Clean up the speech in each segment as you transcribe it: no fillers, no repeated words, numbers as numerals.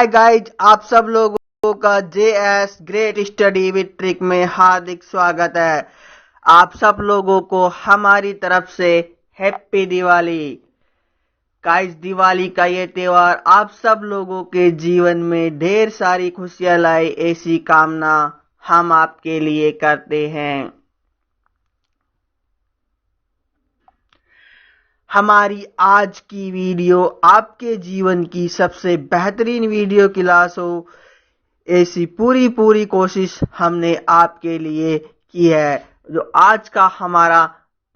Hi guys, आप सब लोगों का JS great study with trick में हार्दिक स्वागत है। आप सब लोगों को हमारी तरफ से हैप्पी दिवाली। गाइज, दिवाली का ये त्योहार आप सब लोगों के जीवन में ढेर सारी खुशियां लाए, ऐसी कामना हम आपके लिए करते हैं। हमारी आज की वीडियो आपके जीवन की सबसे बेहतरीन वीडियो क्लास हो, ऐसी पूरी कोशिश हमने आपके लिए की है। जो आज का हमारा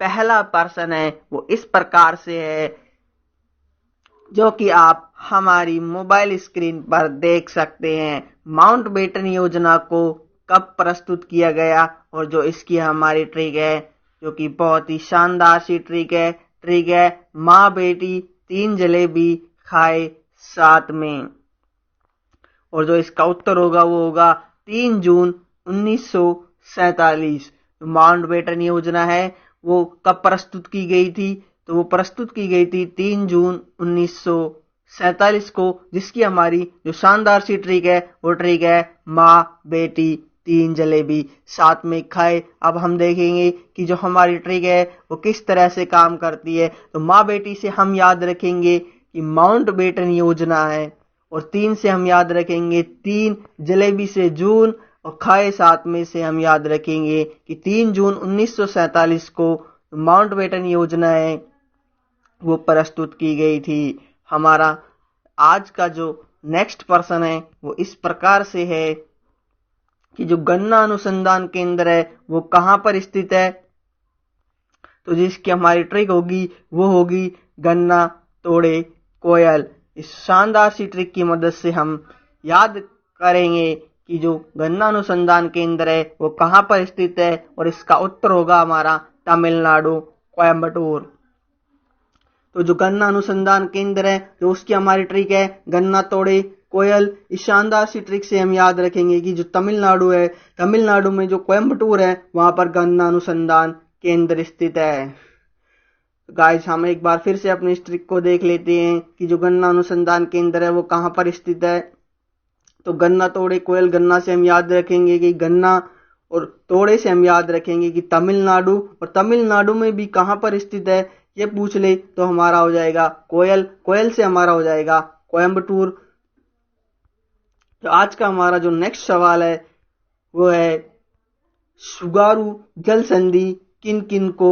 पहला प्रश्न है वो इस प्रकार से है, जो कि आप हमारी मोबाइल स्क्रीन पर देख सकते हैं। माउंटबेटन योजना को कब प्रस्तुत किया गया, और जो इसकी हमारी ट्रिक है, जो कि बहुत ही शानदार सी ट्रिक है माँ बेटी 3 जलेबी खाए साथ में। और जो इसका उत्तर होगा वो होगा 3 जून 1947। माउंटबेटन योजना है वो कब प्रस्तुत की गई थी, तो वो प्रस्तुत की गई थी 3 जून 1947 को, जिसकी हमारी जो शानदार सी ट्रिक है वो ट्रिक है माँ बेटी 3 जलेबी साथ में खाए। अब हम देखेंगे कि जो हमारी ट्रिक है वो किस तरह से काम करती है। तो माँ बेटी से हम याद रखेंगे कि माउंटबेटन योजना है, और 3 से हम याद रखेंगे 3 जलेबी से जून, और खाए साथ में से हम याद रखेंगे कि 3 जून 1947 को माउंटबेटन योजना है वो प्रस्तुत की गई थी। हमारा आज का जो नेक्स्ट प्रश्न है वो इस प्रकार से है कि जो गन्ना अनुसंधान केंद्र है वो कहां पर स्थित है। तो जिसकी हमारी ट्रिक होगी वो होगी गन्ना तोड़े कोयल। इस शानदार सी ट्रिक की मदद से हम याद करेंगे कि जो गन्ना अनुसंधान केंद्र है वो कहां पर स्थित है, और इसका उत्तर होगा हमारा तमिलनाडु, कोयम्बटूर। तो जो गन्ना अनुसंधान केंद्र है, जो उसकी हमारी ट्रिक है गन्ना तोड़े कोयल। इस शानदार सी ट्रिक से हम याद रखेंगे कि जो तमिलनाडु है, तमिलनाडु में जो कोयम्बटूर है वहां पर गन्ना अनुसंधान केंद्र स्थित है। गाइस, हम एक बार फिर से अपनी इस ट्रिक को देख लेते हैं कि जो गन्ना अनुसंधान केंद्र है वो कहां पर स्थित है। तो गन्ना तोड़े कोयल, गन्ना से हम याद रखेंगे कि गन्ना, और तोड़े से हम याद रखेंगे कि तमिलनाडु, और तमिलनाडु में भी कहां पर स्थित है ये पूछ ले तो हमारा हो जाएगा कोयल, कोयल से हमारा हो जाएगा कोयम्बटूर। तो आज का हमारा जो नेक्स्ट सवाल है वो है सुगारू जल संधि किन किन को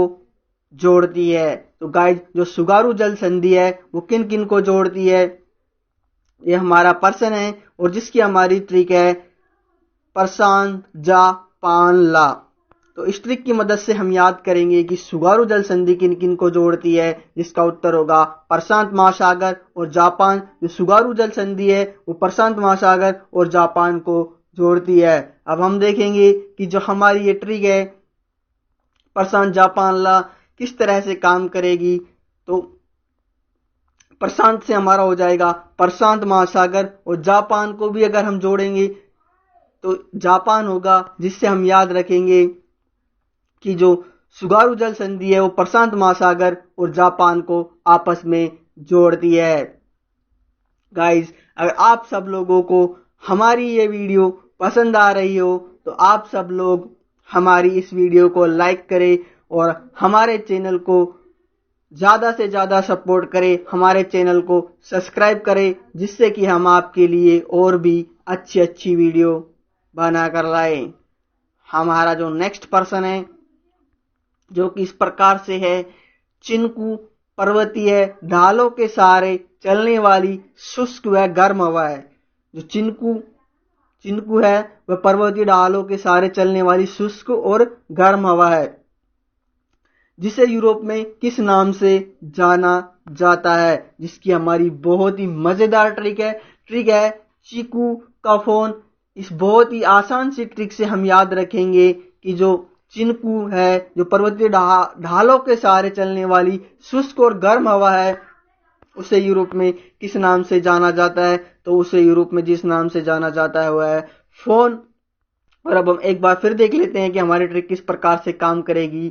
जोड़ती है। तो गाइस, जो सुगारू जल संधि है वो किन किन को जोड़ती है, ये हमारा प्रश्न है, और जिसकी हमारी ट्रिक है प्रशांत जापान ला। तो इस ट्रिक की मदद से हम याद करेंगे कि सुगारू जल संधि किन किन को जोड़ती है, जिसका उत्तर होगा प्रशांत महासागर और जापान। जो सुगारू जल संधि है वो प्रशांत महासागर और जापान को जोड़ती है। अब हम देखेंगे कि जो हमारी ये ट्रिक है प्रशांत जापान ला किस तरह से काम करेगी। तो प्रशांत से हमारा हो जाएगा प्रशांत महासागर, और जापान को भी अगर हम जोड़ेंगे तो जापान होगा, जिससे हम याद रखेंगे कि जो सुगारू जल संधि है वो प्रशांत महासागर और जापान को आपस में जोड़ती है। गाइस, अगर आप सब लोगों को हमारी ये वीडियो पसंद आ रही हो तो आप सब लोग हमारी इस वीडियो को लाइक करें और हमारे चैनल को ज्यादा से ज्यादा सपोर्ट करें, हमारे चैनल को सब्सक्राइब करें, जिससे कि हम आपके लिए और भी अच्छी वीडियो बना कर लाए। हमारा जो नेक्स्ट प्रश्न है जो कि इस प्रकार से है, चिनकू पर्वतीय ढालों के सहारे चलने वाली शुष्क व गर्म हवा है। जो चिनकू है वह पर्वतीय ढालों के सहारे चलने वाली शुष्क और गर्म हवा है, जिसे यूरोप में किस नाम से जाना जाता है। जिसकी हमारी बहुत ही मजेदार ट्रिक है चीकू का फोन। इस बहुत ही आसान सी ट्रिक से हम याद रखेंगे कि जो चिनकू है, जो पर्वतीय ढालों के सहारे चलने वाली शुष्क और गर्म हवा है, उसे यूरोप में किस नाम से जाना जाता है। तो उसे यूरोप में जिस नाम से जाना जाता है वह है फोन। और अब हम एक बार फिर देख लेते हैं कि हमारी ट्रिक किस प्रकार से काम करेगी।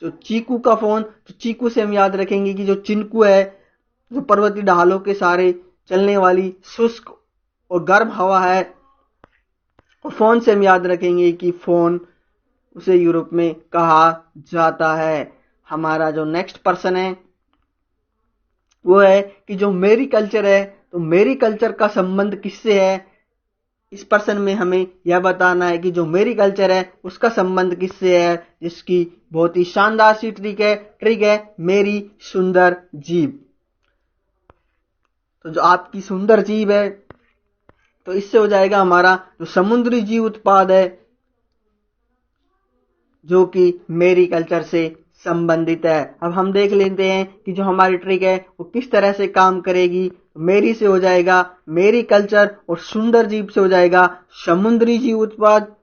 जो चीकू का फोन, तो चीकू से हम याद रखेंगे कि जो चिनकू है, जो पर्वतीय ढालों के सहारे चलने वाली शुष्क और गर्म हवा है। और फोन से हम याद रखेंगे कि फोन उसे यूरोप में कहा जाता है। हमारा जो नेक्स्ट पर्सन है वो है कि जो मेरी कल्चर है, तो मेरी कल्चर का संबंध किससे है। इस पर्सन में हमें यह बताना है कि जो मेरी कल्चर है उसका संबंध किससे है, जिसकी बहुत ही शानदार सी ट्रिक है मेरी सुंदर जीभ। तो जो आपकी सुंदर जीभ है, तो इससे हो जाएगा हमारा जो समुद्री जीव उत्पाद है जो कि मेरी कल्चर से संबंधित है। अब हम देख लेते हैं कि जो हमारी ट्रिक है वो किस तरह से काम करेगी। मेरी से हो जाएगा मेरी कल्चर और सुंदर जीव से हो जाएगा समुद्री जीव उत्पाद।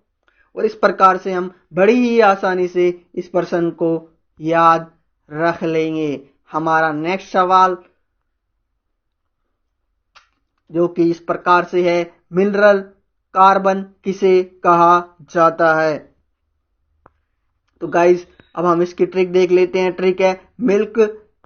और इस प्रकार से हम बड़ी ही आसानी से इस पर्सन को याद रख लेंगे। हमारा नेक्स्ट सवाल जो कि इस प्रकार से है, मिनरल कार्बन किसे कहा जाता है। तो गाइस अब हम इसकी ट्रिक देख लेते हैं। ट्रिक है मिल्क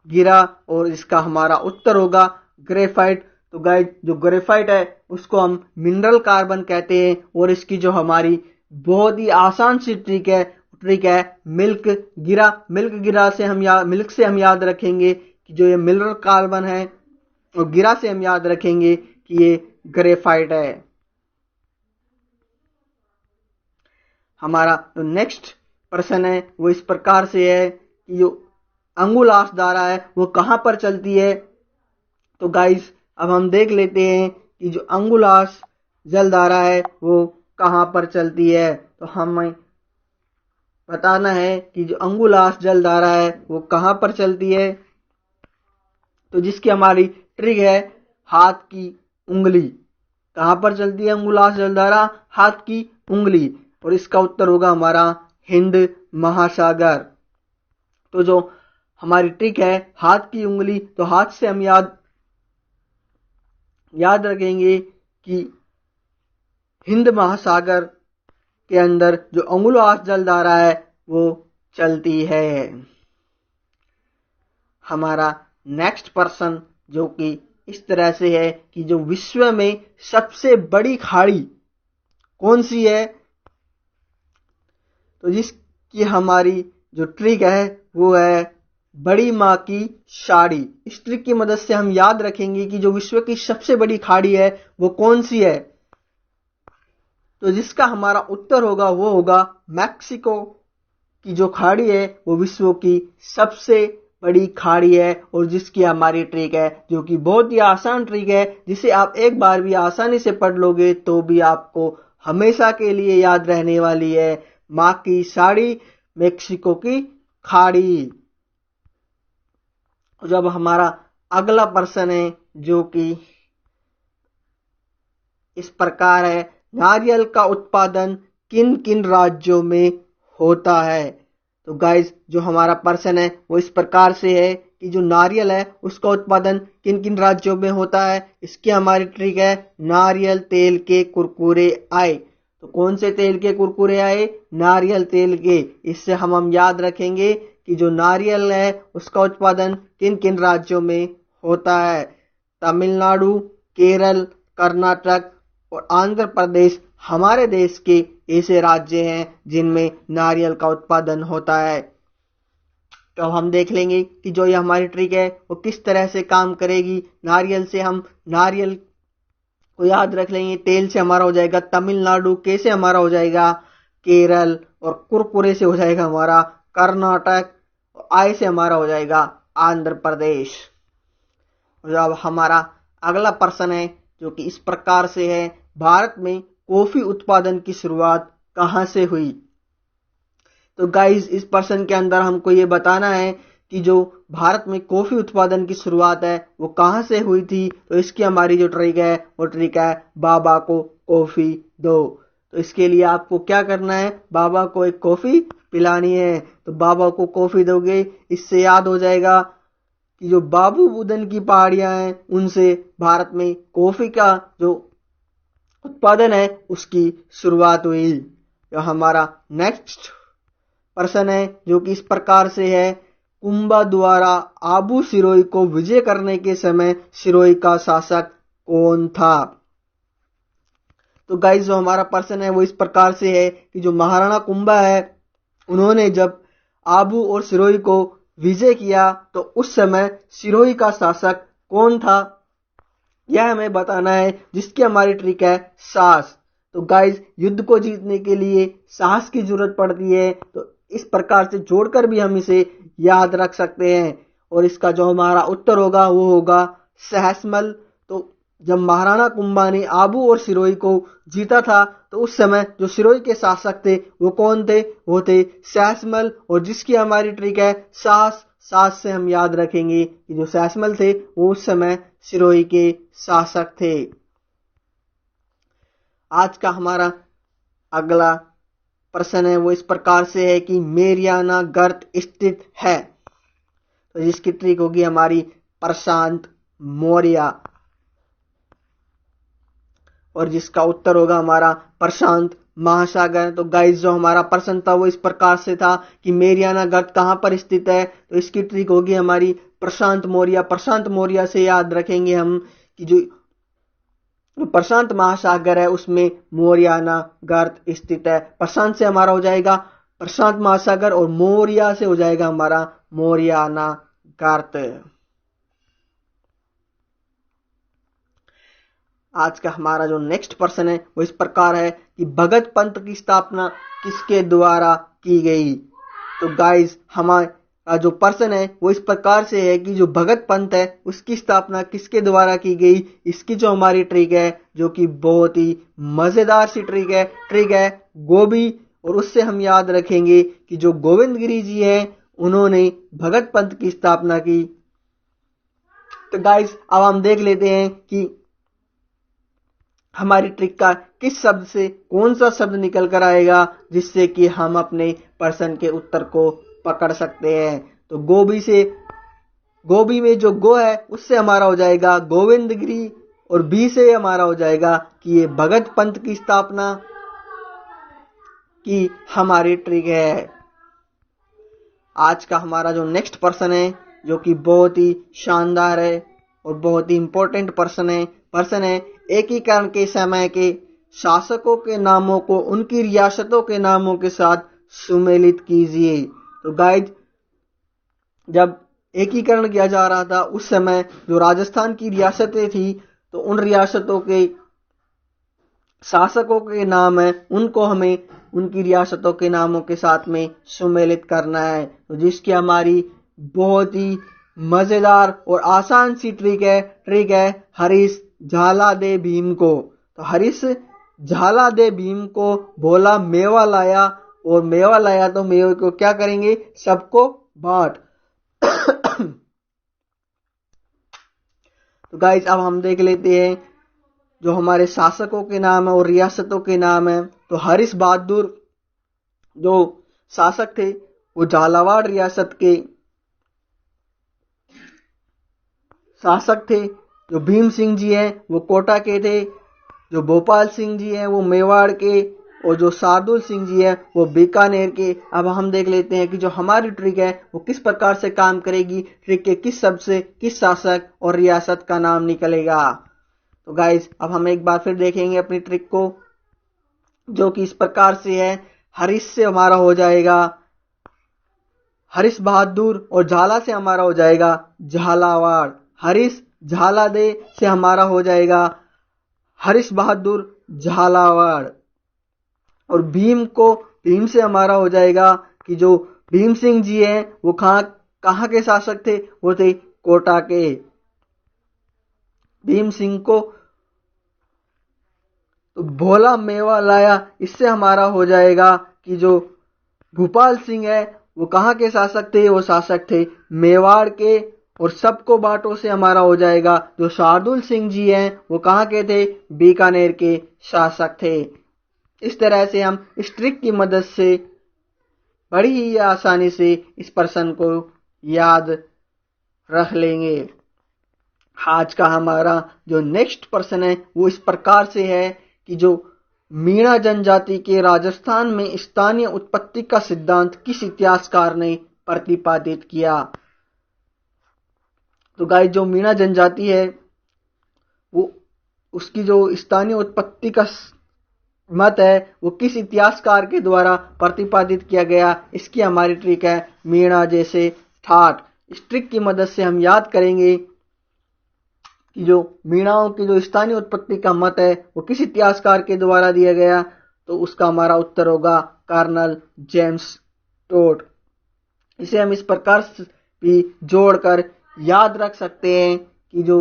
गिरा और इसका हमारा उत्तर होगा ग्रेफाइट। तो गाइस जो ग्रेफाइट है उसको हम मिनरल कार्बन कहते हैं और इसकी जो हमारी बहुत ही आसान सी ट्रिक है मिल्क गिरा। मिल्क से हम याद रखेंगे कि जो ये मिनरल कार्बन है और गिरा से हम याद रखेंगे कि ये ग्रेफाइट है। हमारा जो नेक्स्ट प्रश्न है वो इस प्रकार से है कि जो अंगुलाश धारा है वो कहां पर चलती है। तो गाइस अब हम देख लेते हैं कि जो अंगुलाश जल धारा है वो कहां पर चलती है। तो हमें बताना है कि जो अंगुलाश जल धारा है वो कहां पर चलती है। तो जिसकी हमारी ट्रिक है हाथ की उंगली। कहां पर चलती है अंगुलाश जल धारा? हाथ की उंगली। और इसका उत्तर होगा हमारा हिंद महासागर। तो जो हमारी ट्रिक है हाथ की उंगली, तो हाथ से हम याद रखेंगे कि हिंद महासागर के अंदर जो अंगुलाश जलधारा है वो चलती है। हमारा नेक्स्ट पर्सन जो कि इस तरह से है कि जो विश्व में सबसे बड़ी खाड़ी कौन सी है। तो जिसकी हमारी जो ट्रिक है वो है बड़ी माँ की साड़ी। इस ट्रिक की मदद से हम याद रखेंगे कि जो विश्व की सबसे बड़ी खाड़ी है वो कौन सी है। तो जिसका हमारा उत्तर होगा वो होगा मैक्सिको की जो खाड़ी है वो विश्व की सबसे बड़ी खाड़ी है। और जिसकी हमारी ट्रिक है जो कि बहुत ही आसान ट्रिक है, जिसे आप एक बार भी आसानी से पढ़ लोगे तो भी आपको हमेशा के लिए याद रहने वाली है, माँ की साड़ी मैक्सिको की खाड़ी। जब हमारा अगला प्रश्न है जो कि इस प्रकार है, नारियल का उत्पादन किन किन राज्यों में होता है। तो गाइस जो हमारा प्रश्न है वो इस प्रकार से है कि जो नारियल है उसका उत्पादन किन किन राज्यों में होता है। इसकी हमारी ट्रिक है नारियल तेल के कुरकुरे आए। तो कौन से तेल के कुरकुरे आए? नारियल तेल के। इससे हम याद रखेंगे कि जो नारियल है उसका उत्पादन किन किन राज्यों में होता है। तमिलनाडु, केरल, कर्नाटक और आंध्र प्रदेश हमारे देश के ऐसे राज्य हैं जिनमें नारियल का उत्पादन होता है। तो हम देख लेंगे कि जो ये हमारी ट्रिक है वो किस तरह से काम करेगी। नारियल से हम नारियल को याद रख लेंगे, तेल से हमारा हो जाएगा तमिलनाडु, के से हमारा हो जाएगा केरल और कुरकुरे से हो जाएगा हमारा कर्नाटक और आय से हमारा हो जाएगा आंध्र प्रदेश। और अब हमारा अगला प्रश्न है जो कि इस प्रकार से है, भारत में कॉफी उत्पादन की शुरुआत कहां से हुई। तो गाइस इस प्रश्न के अंदर हमको ये बताना है कि जो भारत में कॉफी उत्पादन की शुरुआत है वो कहां से हुई थी। तो इसकी हमारी जो ट्रिक है वो ट्रिक है बाबा को कॉफी दो। तो इसके लिए आपको क्या करना है, बाबा को एक कॉफी पिलानी है। तो बाबा को कॉफी दोगे, इससे याद हो जाएगा कि जो बाबू बुदन की पहाड़ियां हैं उनसे भारत में कॉफी का जो उत्पादन है उसकी शुरुआत हुई। तो हमारा नेक्स्ट प्रश्न है जो कि इस प्रकार से है, कुंभा द्वारा आबू सिरोही को विजय करने के समय सिरोही का शासक कौन था। तो गाइस जो हमारा पर्सन है वो इस प्रकार से है कि जो महाराणा कुंभा है उन्होंने जब आबू और सिरोही को विजय किया तो उस समय सिरोही का शासक कौन था यह हमें बताना है, जिसकी हमारी ट्रिक है साहस। तो गाइस युद्ध को जीतने के लिए साहस की जरूरत पड़ती है, तो इस प्रकार से जोड़कर भी हम इसे याद रख सकते हैं। और इसका जो हमारा उत्तर होगा वो होगा सहसमल। तो जब महाराणा कुंभा ने आबू और सिरोही को जीता था तो उस समय जो सिरोही के शासक थे वो कौन थे, वो थे सहसमल। और जिसकी हमारी ट्रिक है साहस। साहस से हम याद रखेंगे कि जो सहसमल थे वो उस समय सिरोही के शासक थे। आज का हमारा अगला प्रश्न है वो इस प्रकार से है कि मेरियाना गर्त स्थित है, तो जिसकी ट्रिक होगी हमारी प्रशांत मौर्य। और जिसका उत्तर होगा हमारा प्रशांत महासागर। तो गाइस जो हमारा प्रश्न था वो इस प्रकार से था कि मेरियाना गर्त कहां पर स्थित है, तो इसकी ट्रिक होगी हमारी प्रशांत मौर्य। प्रशांत मौर्य से याद रखेंगे हम कि जो प्रशांत महासागर है उसमें मौर्याना गर्त स्थित है। प्रशांत से हमारा हो जाएगा प्रशांत महासागर और मौर्य से हो जाएगा हमारा मौर्याना गर्त। आज का हमारा जो नेक्स्ट प्रश्न है वो इस प्रकार है कि भगत पंथ की स्थापना किसके द्वारा की गई। तो गाइस हमारा जो प्रश्न है वो इस प्रकार से है कि जो भगत पंथ है उसकी स्थापना किसके द्वारा की गई। इसकी जो हमारी ट्रिक है जो कि बहुत ही मजेदार सी ट्रिक है गोभी। और उससे हम याद रखेंगे कि जो गोविंद गिरी जी हैं उन्होंने भगत पंथ की स्थापना की। तो गाइस अब हम देख लेते हैं कि हमारी ट्रिक का किस शब्द से कौन सा शब्द निकल कर आएगा जिससे कि हम अपने प्रश्न के उत्तर को पकड़ सकते हैं। तो गोभी से, गोभी में जो गो है उससे हमारा हो जाएगा गोविंदगिरी और बी से हमारा हो जाएगा कि ये भगत पंथ की स्थापना की हमारी ट्रिक है। आज का हमारा जो नेक्स्ट प्रश्न है जो कि बहुत ही शानदार है और बहुत ही इंपॉर्टेंट प्रश्न है एकीकरण के समय के शासकों के नामों को उनकी रियासतों के नामों के साथ सुमेलित कीजिए। तो गाइज जब एकीकरण किया जा रहा था उस समय जो राजस्थान की रियासतें थी तो उन रियासतों के शासकों के नाम है उनको हमें उनकी रियासतों के नामों के साथ में सुमेलित करना है। तो जिसकी हमारी बहुत ही मजेदार और आसान सी ट्रिक है हरीश झाला दे भीम को। तो हरीश झाला दे भीम को बोला मेवा लाया और मेवा लाया तो मेवे को क्या करेंगे सबको बांट। तो गाइस अब हम देख लेते हैं जो हमारे शासकों के नाम है और रियासतों के नाम है। तो हरीश बहादुर जो शासक थे वो झालावाड़ रियासत के शासक थे। जो भीम सिंह जी हैं वो कोटा के थे। जो भोपाल सिंह जी हैं वो मेवाड़ के और जो शार्दुल सिंह जी हैं वो बीकानेर के। अब हम देख लेते हैं कि जो हमारी ट्रिक है वो किस प्रकार से काम करेगी। ट्रिक के किस शब्द से किस शासक और रियासत का नाम निकलेगा। तो गाइस अब हम एक बार फिर देखेंगे अपनी ट्रिक को जो कि इस प्रकार से है। हरीश से हमारा हो जाएगा हरीश बहादुर और झाला से हमारा हो जाएगा झालावाड़। हरीश झाला दे से हमारा हो जाएगा हरीश बहादुर झालावाड़। और भीम से हमारा हो जाएगा कि जो भीम सिंह जी हैं वो कहाँ के शासक थे, वो थे कोटा के। भीम सिंह को तो भोला मेवा लाया इससे हमारा हो जाएगा कि जो भूपाल सिंह है वो कहाँ के शासक थे, वो शासक थे मेवाड़ के। और सबको बांटो से हमारा हो जाएगा जो शार्दुल सिंह जी हैं वो कहाँ के थे, बीकानेर के शासक थे। इस तरह से हम इस ट्रिक की मदद से बड़ी ही आसानी से इस प्रश्न को याद रख लेंगे। आज का हमारा जो नेक्स्ट प्रश्न है वो इस प्रकार से है कि जो मीणा जनजाति के राजस्थान में स्थानीय उत्पत्ति का सिद्धांत किस इतिहासकार ने प्रतिपादित किया। तो गाइस जो मीणा जनजाति है वो उसकी जो स्थानीय उत्पत्ति का मत है वो किस इतिहासकार के द्वारा प्रतिपादित किया गया। इसकी हमारी ट्रिक है मीणा जैसे ठाठ। इस ट्रिक की मदद से हम याद करेंगे कि जो मीणाओं की जो स्थानीय उत्पत्ति का मत है वो किस इतिहासकार के द्वारा दिया गया, तो उसका हमारा उत्तर होगा कर्नल जेम्स टोड। इसे हम इस प्रकार भी जोड़कर याद रख सकते हैं कि जो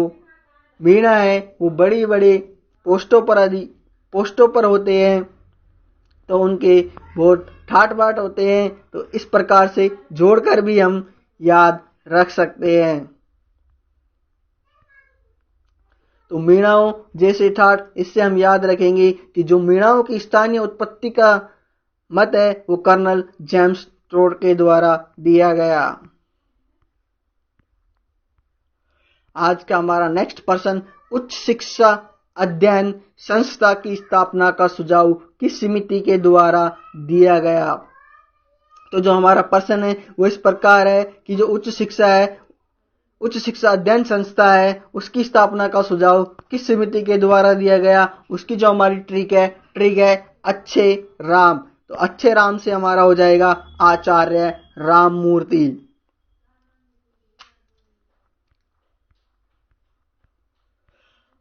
मीणा है वो बड़ी बड़ी पोस्टों पर होते हैं, तो उनके बहुत ठाट बाट होते हैं। तो इस प्रकार से जोड़कर भी हम याद रख सकते हैं। तो मीणाओं जैसे ठाट, इससे हम याद रखेंगे कि जो मीणाओं की स्थानीय उत्पत्ति का मत है वो कर्नल जेम्स टोड के द्वारा दिया गया। आज का हमारा नेक्स्ट प्रश्न, उच्च शिक्षा अध्ययन संस्था की स्थापना का सुझाव किस समिति के द्वारा दिया गया। तो जो हमारा प्रश्न है वो इस प्रकार है कि जो उच्च शिक्षा अध्ययन संस्था है उसकी स्थापना का सुझाव किस समिति के द्वारा दिया गया। उसकी जो हमारी ट्रिक है अच्छे राम। तो अच्छे राम से हमारा हो जाएगा आचार्य राममूर्ति।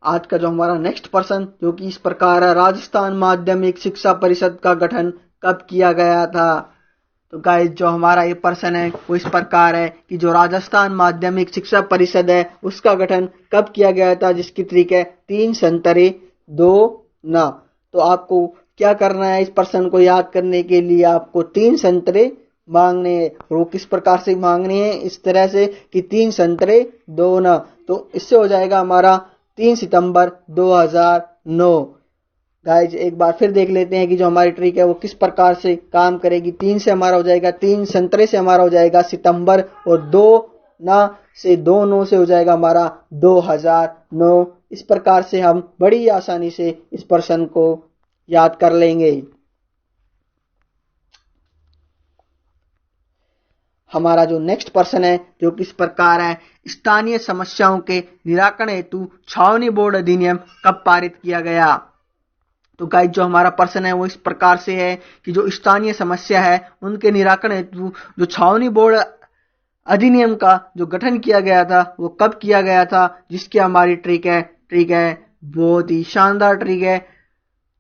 आज का जो हमारा नेक्स्ट प्रश्न जो कि इस प्रकार है, राजस्थान माध्यमिक शिक्षा परिषद का गठन कब किया गया था। तो गाइस जो हमारा ये प्रश्न है वो इस प्रकार है कि जो राजस्थान माध्यमिक शिक्षा परिषद है उसका गठन कब किया गया था, जिसकी ट्रिक है 3 संतरे 2 ना। तो आपको क्या करना है, इस प्रश्न को याद करने के लिए आपको 3 संतरे मांगने हैं। वो किस प्रकार से मांगने हैं, इस तरह से कि 3 संतरे 2 ना। तो इससे हो जाएगा हमारा 3 सितंबर 2009। गाइज एक बार फिर देख लेते हैं कि जो हमारी ट्रिक है वो किस प्रकार से काम करेगी। 3 से हमारा हो जाएगा 3 संतरे से हमारा हो जाएगा सितंबर, और 2 ना से 2 9 से हो जाएगा हमारा 2009। इस प्रकार से हम बड़ी आसानी से इस प्रश्न को याद कर लेंगे। हमारा जो नेक्स्ट प्रश्न है जो किस प्रकार है, स्थानीय समस्याओं के निराकरण हेतु छावनी बोर्ड अधिनियम कब पारित किया गया। तो गाइस जो हमारा प्रश्न है वो इस प्रकार से है कि जो स्थानीय समस्या है उनके निराकरण हेतु जो छावनी बोर्ड अधिनियम का जो गठन किया गया था वो कब किया गया था, जिसकी हमारी ट्रिक है बहुत ही शानदार ट्रिक है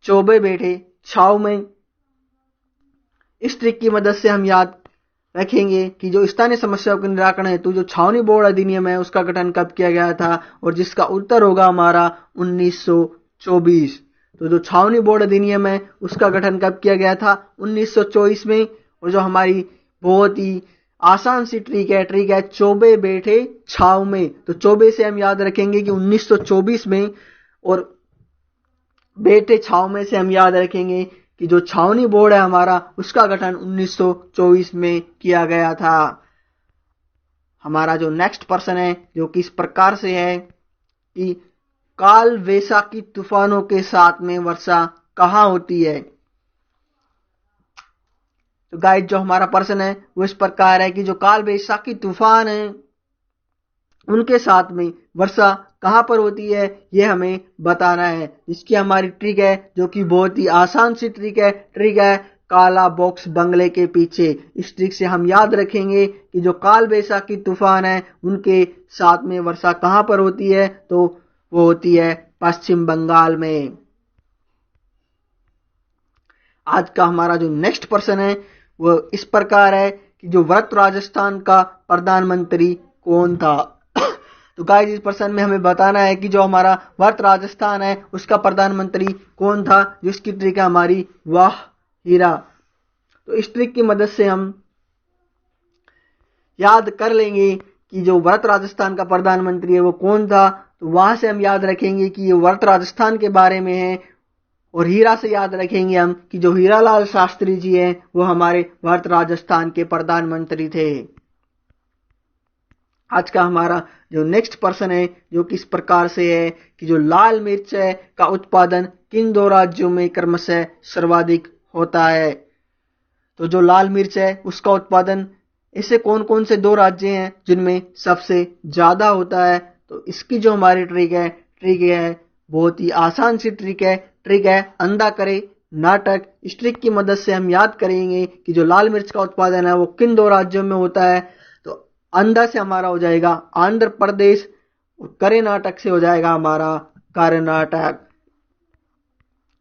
चौबे बैठे छाव में। इस ट्रिक की मदद से हम याद रखेंगे कि जो स्थानीय समस्याओं के निराकरण हेतु जो छावनी बोर्ड अधिनियम है उसका गठन कब किया गया था, और जिसका उत्तर होगा हमारा 1924। तो जो छावनी बोर्ड अधिनियम है उसका गठन कब किया गया था, 1924 में। और जो हमारी बहुत ही आसान सी ट्रिक है चौबे बैठे छाव में। तो चौबे से हम याद रखेंगे कि 1924 में, और बैठे छाव में से हम याद रखेंगे कि जो छावनी बोर्ड है हमारा उसका गठन 1924 में किया गया था। हमारा जो नेक्स्ट प्रश्न है जो कि इस प्रकार से है कि काल वैशाखी तूफानों के साथ में वर्षा कहाँ होती है। तो गाइस जो हमारा प्रश्न है वो इस प्रकार है कि जो काल वैशाखी तूफान है उनके साथ में वर्षा कहाँ पर होती है ये हमें बताना है। इसकी हमारी ट्रिक है जो कि बहुत ही आसान सी ट्रिक है काला बॉक्स बंगले के पीछे। इस ट्रिक से हम याद रखेंगे कि जो काल वैशाखी तूफान है उनके साथ में वर्षा कहाँ पर होती है, तो वो होती है पश्चिम बंगाल में। आज का हमारा जो नेक्स्ट प्रश्न है वो इस प्रकार है कि जो वर्त राजस्थान का प्रधानमंत्री कौन था। तो गाइस इस प्रश्न में हमें बताना है कि जो हमारा वर्त राजस्थान है उसका प्रधानमंत्री कौन था, जिसकी ट्रिक है हमारी वाह हीरा। तो इस ट्रिक की मदद से हम याद कर लेंगे कि जो वर्त राजस्थान का प्रधानमंत्री है वो कौन था। तो वहां से हम याद रखेंगे कि ये वर्त राजस्थान के बारे में है, और हीरा से याद रखेंगे हम कि जो हीरालाल शास्त्री जी हैं वो हमारे वर्त राजस्थान के प्रधानमंत्री थे। आज का हमारा जो नेक्स्ट प्रश्न है जो किस प्रकार से है कि जो लाल मिर्च है का उत्पादन किन 2 राज्यों में क्रमशः सर्वाधिक होता है। तो जो लाल मिर्च है उसका उत्पादन ऐसे कौन कौन से 2 राज्य हैं जिनमें सबसे ज्यादा होता है। तो इसकी जो हमारी ट्रिक है बहुत ही आसान सी ट्रिक है अंधा करे नाटक इस ट्रिक की मदद से हम याद करेंगे कि जो लाल मिर्च का उत्पादन है वो किन दो राज्यों में होता है। तो अंधा से हमारा हो जाएगा आंध्र प्रदेश और कर्नाटक से हो जाएगा हमारा कर्नाटक।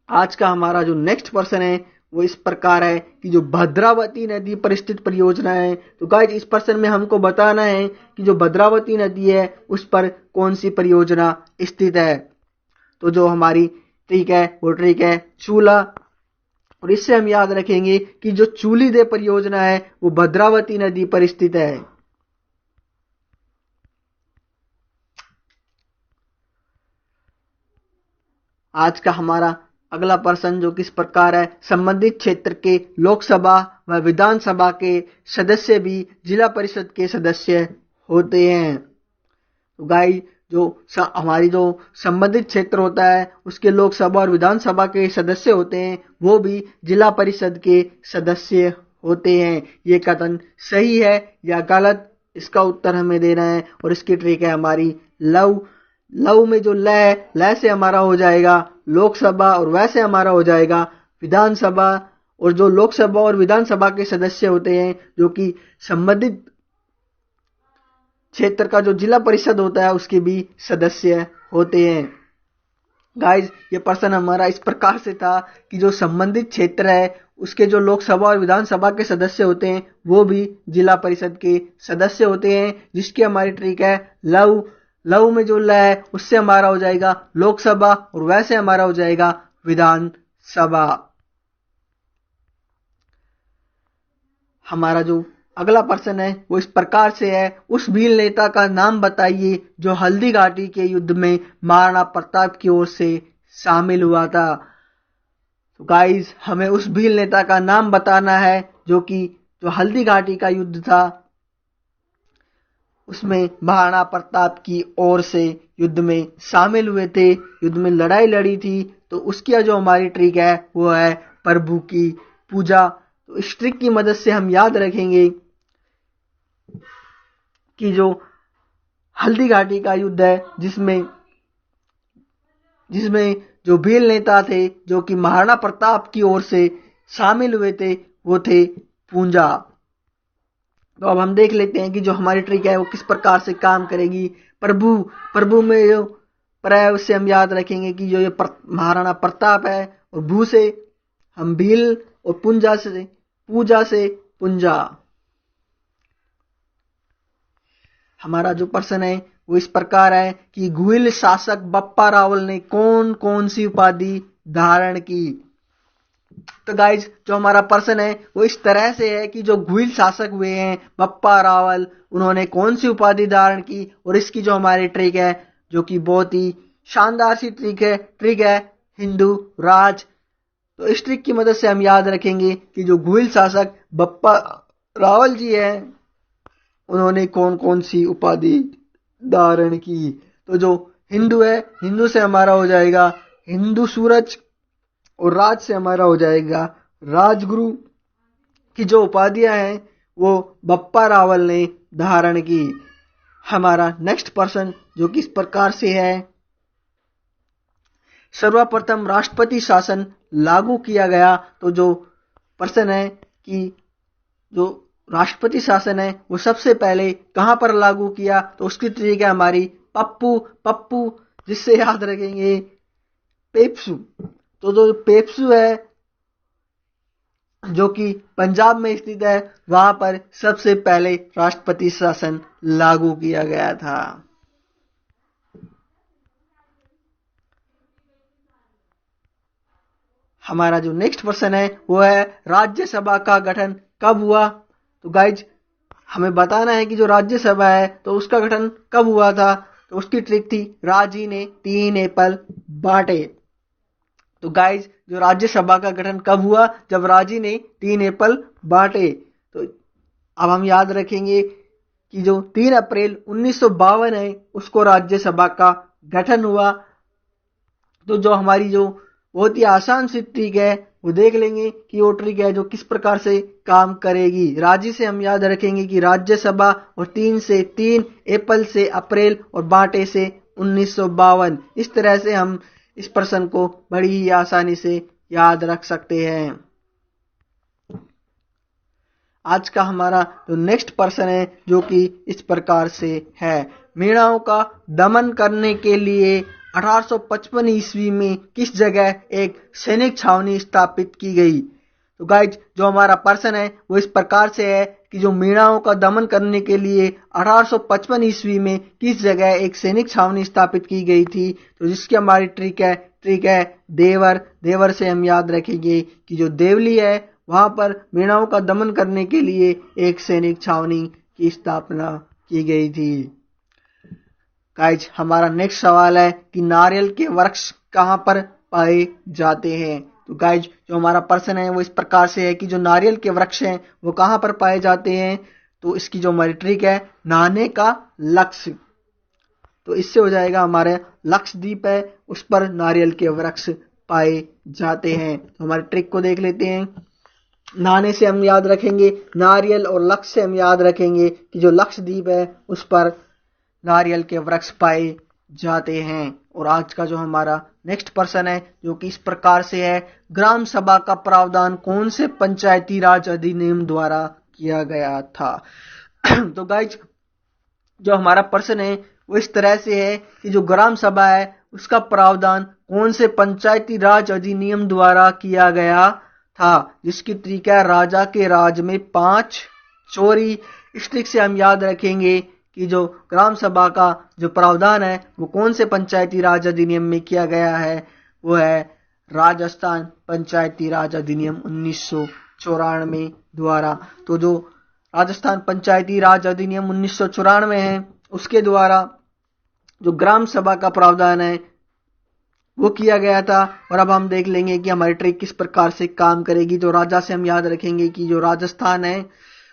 आज का हमारा जो नेक्स्ट प्रश्न है वो इस प्रकार है कि जो भद्रावती नदी पर स्थित परियोजना है। तो गाइस इस प्रश्न में हमको बताना है कि जो भद्रावती नदी है उस पर कौन सी परियोजना स्थित है। तो जो हमारी ट्रिक है वो ट्रिक है चूला, और इससे हम याद रखेंगे कि जो चूली दे परियोजना है वो भद्रावती नदी पर स्थित है। आज का हमारा अगला प्रश्न जो किस प्रकार है, संबंधित क्षेत्र के लोकसभा व विधानसभा के सदस्य भी जिला परिषद के सदस्य होते हैं। तो गाइस जो हमारी जो संबंधित क्षेत्र होता है उसके लोकसभा और विधानसभा के सदस्य होते हैं वो भी जिला परिषद के सदस्य होते हैं। ये कथन सही है या गलत, इसका उत्तर हमें देना है। और इसकी ट्रिक है हमारी लव। लव में जो ल से हमारा हो जाएगा लोकसभा और वैसे हमारा हो जाएगा विधानसभा। और जो लोकसभा और विधानसभा के सदस्य होते हैं जो कि संबंधित क्षेत्र का जो जिला परिषद होता है उसके भी सदस्य होते हैं। गाइस ये प्रश्न हमारा इस प्रकार से था कि जो संबंधित क्षेत्र है उसके जो लोकसभा और विधानसभा के सदस्य होते हैं वो भी जिला परिषद के सदस्य होते हैं, जिसकी हमारी ट्रिक है लव। लव में जो ल है उससे हमारा हो जाएगा लोकसभा और वैसे हमारा हो जाएगा विधानसभा। हमारा जो अगला प्रश्न है वो इस प्रकार से है, उस भील नेता का नाम बताइए जो हल्दी घाटी के युद्ध में महाराणा प्रताप की ओर से शामिल हुआ था। तो गाइस हमें उस भील नेता का नाम बताना है जो हल्दी घाटी का युद्ध था उसमें महाराणा प्रताप की ओर से युद्ध में शामिल हुए थे, युद्ध में लड़ाई लड़ी थी। तो उसकी जो हमारी ट्रिक है वो है प्रभु की पूजा। तो इस ट्रिक की मदद से हम याद रखेंगे कि जो हल्दी घाटी का युद्ध है जिसमें जो भील नेता थे जो कि महाराणा प्रताप की ओर से शामिल हुए थे वो थे पूंजा। तो अब हम देख लेते हैं कि जो हमारी ट्रिक है वो किस प्रकार से काम करेगी। प्रभु में जो पर उससे हम याद रखेंगे कि जो ये महाराणा प्रताप है, और भू से हम भील और पूंजा से पूंजा। हमारा जो प्रश्न है वो इस प्रकार है कि गुहिल शासक बप्पा रावल ने कौन कौन सी उपाधि धारण की। तो गाइज जो हमारा प्रश्न है वो इस तरह से है कि जो गुहिल शासक हुए हैं बप्पा रावल, उन्होंने कौन सी उपाधि धारण की। और इसकी जो हमारी ट्रिक है जो कि बहुत ही शानदार सी ट्रिक है हिंदू राज। तो इस ट्रिक की मदद से हम याद रखेंगे कि जो गुहिल शासक बप्पा रावल जी है उन्होंने कौन कौन सी उपाधि धारण की। तो जो हिंदू है, हिंदू से हमारा हो जाएगा हिंदू सूरज, और राज से हमारा हो जाएगा राजगुरु की जो उपाधियां हैं वो बप्पा रावल ने धारण की। हमारा नेक्स्ट प्रश्न जो कि इस प्रकार से है, सर्वप्रथम राष्ट्रपति शासन लागू किया गया। तो जो प्रश्न है कि जो राष्ट्रपति शासन है वो सबसे पहले कहां पर लागू किया। तो उसकी ट्रिक है हमारी पप्पू, जिससे याद रखेंगे पेप्सू। तो जो पेप्सू है जो कि पंजाब में स्थित है वहां पर सबसे पहले राष्ट्रपति शासन लागू किया गया था। हमारा जो नेक्स्ट प्रश्न है वो है राज्यसभा का गठन कब हुआ। तो गाइज हमें बताना है कि जो राज्यसभा है तो उसका गठन कब हुआ था। तो उसकी ट्रिक थी राजी ने 3 एप्पल बांटे। तो गाइज जो राज्यसभा का गठन कब हुआ, जब राजी ने 3 एप्पल बांटे। तो अब हम याद रखेंगे कि जो 3 अप्रैल 1952 है उसको राज्यसभा का गठन हुआ। तो जो हमारी जो बहुत ही आसान सी ट्रिक है वो देख लेंगे कि वो ट्रिक है जो किस प्रकार से काम करेगी। राजी से हम याद रखेंगे कि राज्यसभा, और 3 से 3, एप्पल से अप्रैल और बांटे से 1952। इस तरह से हम इस प्रश्न को बड़ी ही आसानी से याद रख सकते हैं। आज का हमारा जो नेक्स्ट पर्सन है जो कि इस प्रकार से है। मीणाओं का दमन करने के लिए 1855 ईस्वी में किस जगह एक सैनिक छावनी स्थापित की गई? तो गाइज जो हमारा पर्सन है वो इस प्रकार से है कि जो मीणाओं का दमन करने के लिए 1855 ईस्वी में किस जगह एक सैनिक छावनी स्थापित की गई थी। तो जिसकी हमारी ट्रिक है देवर। देवर से हम याद रखेंगे कि जो देवली है वहां पर मीणाओं का दमन करने के लिए एक सैनिक छावनी की स्थापना की गई थी। गाइज हमारा नेक्स्ट सवाल है कि नारियल के वृक्ष कहां पर पाए जाते हैं। तो गाइज जो हमारा पर्सन है वो इस प्रकार से है कि जो नारियल के वृक्ष हैं वो कहां पर पाए जाते हैं। तो इसकी जो हमारी ट्रिक है नहाने का लक्ष्य, तो इससे हो जाएगा हमारे लक्षद्वीप है उस पर नारियल के वृक्ष पाए जाते हैं। तो हमारे ट्रिक को देख लेते हैं। नहाने से हम याद रखेंगे नारियल और लक्ष्य से हम याद रखेंगे कि जो लक्षद्वीप है उस पर नारियल के वृक्ष पाए जाते हैं। और आज का जो हमारा नेक्स्ट पर्सन है जो कि इस प्रकार से है, ग्राम सभा का प्रावधान कौन से पंचायती राज अधिनियम द्वारा किया गया था। तो गाइज जो हमारा पर्सन है वो इस तरह से है कि जो ग्राम सभा है उसका प्रावधान कौन से पंचायती राज अधिनियम द्वारा किया गया था, जिसकी ट्रिक है राजा के राज में 5 चोरी। इस ट्रिक से हम याद रखेंगे कि जो ग्राम सभा का जो प्रावधान है वो कौन से पंचायती राज अधिनियम में किया गया है, वो है राजस्थान पंचायती राज अधिनियम 1994 द्वारा। तो जो राजस्थान पंचायती राज अधिनियम 1994 है उसके द्वारा जो ग्राम सभा का प्रावधान है वो किया गया था। और अब हम देख लेंगे कि हमारी ट्रिक किस प्रकार से काम करेगी। तो राजा से हम याद रखेंगे कि जो राजस्थान है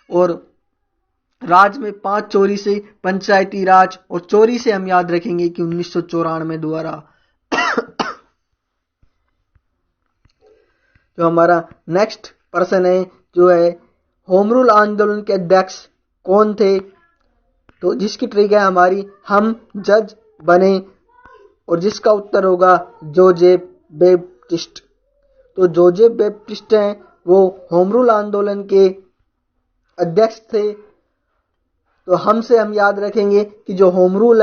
और राज में 5 चोरी से पंचायती राज, और चोरी से हम याद रखेंगे कि 1994 द्वारा। जो हमारा नेक्स्ट पर्सन है जो है होम रूल आंदोलन के अध्यक्ष कौन थे। तो जिसकी ट्रिक है हमारी हम जज बने, और जिसका उत्तर होगा जोजेफ बैप्टिस्ट। तो जोजेफ बैप्टिस्ट हैं वो होम रूल आंदोलन के अध्यक्ष थे। तो हम से हम याद रखेंगे कि जो होम रूल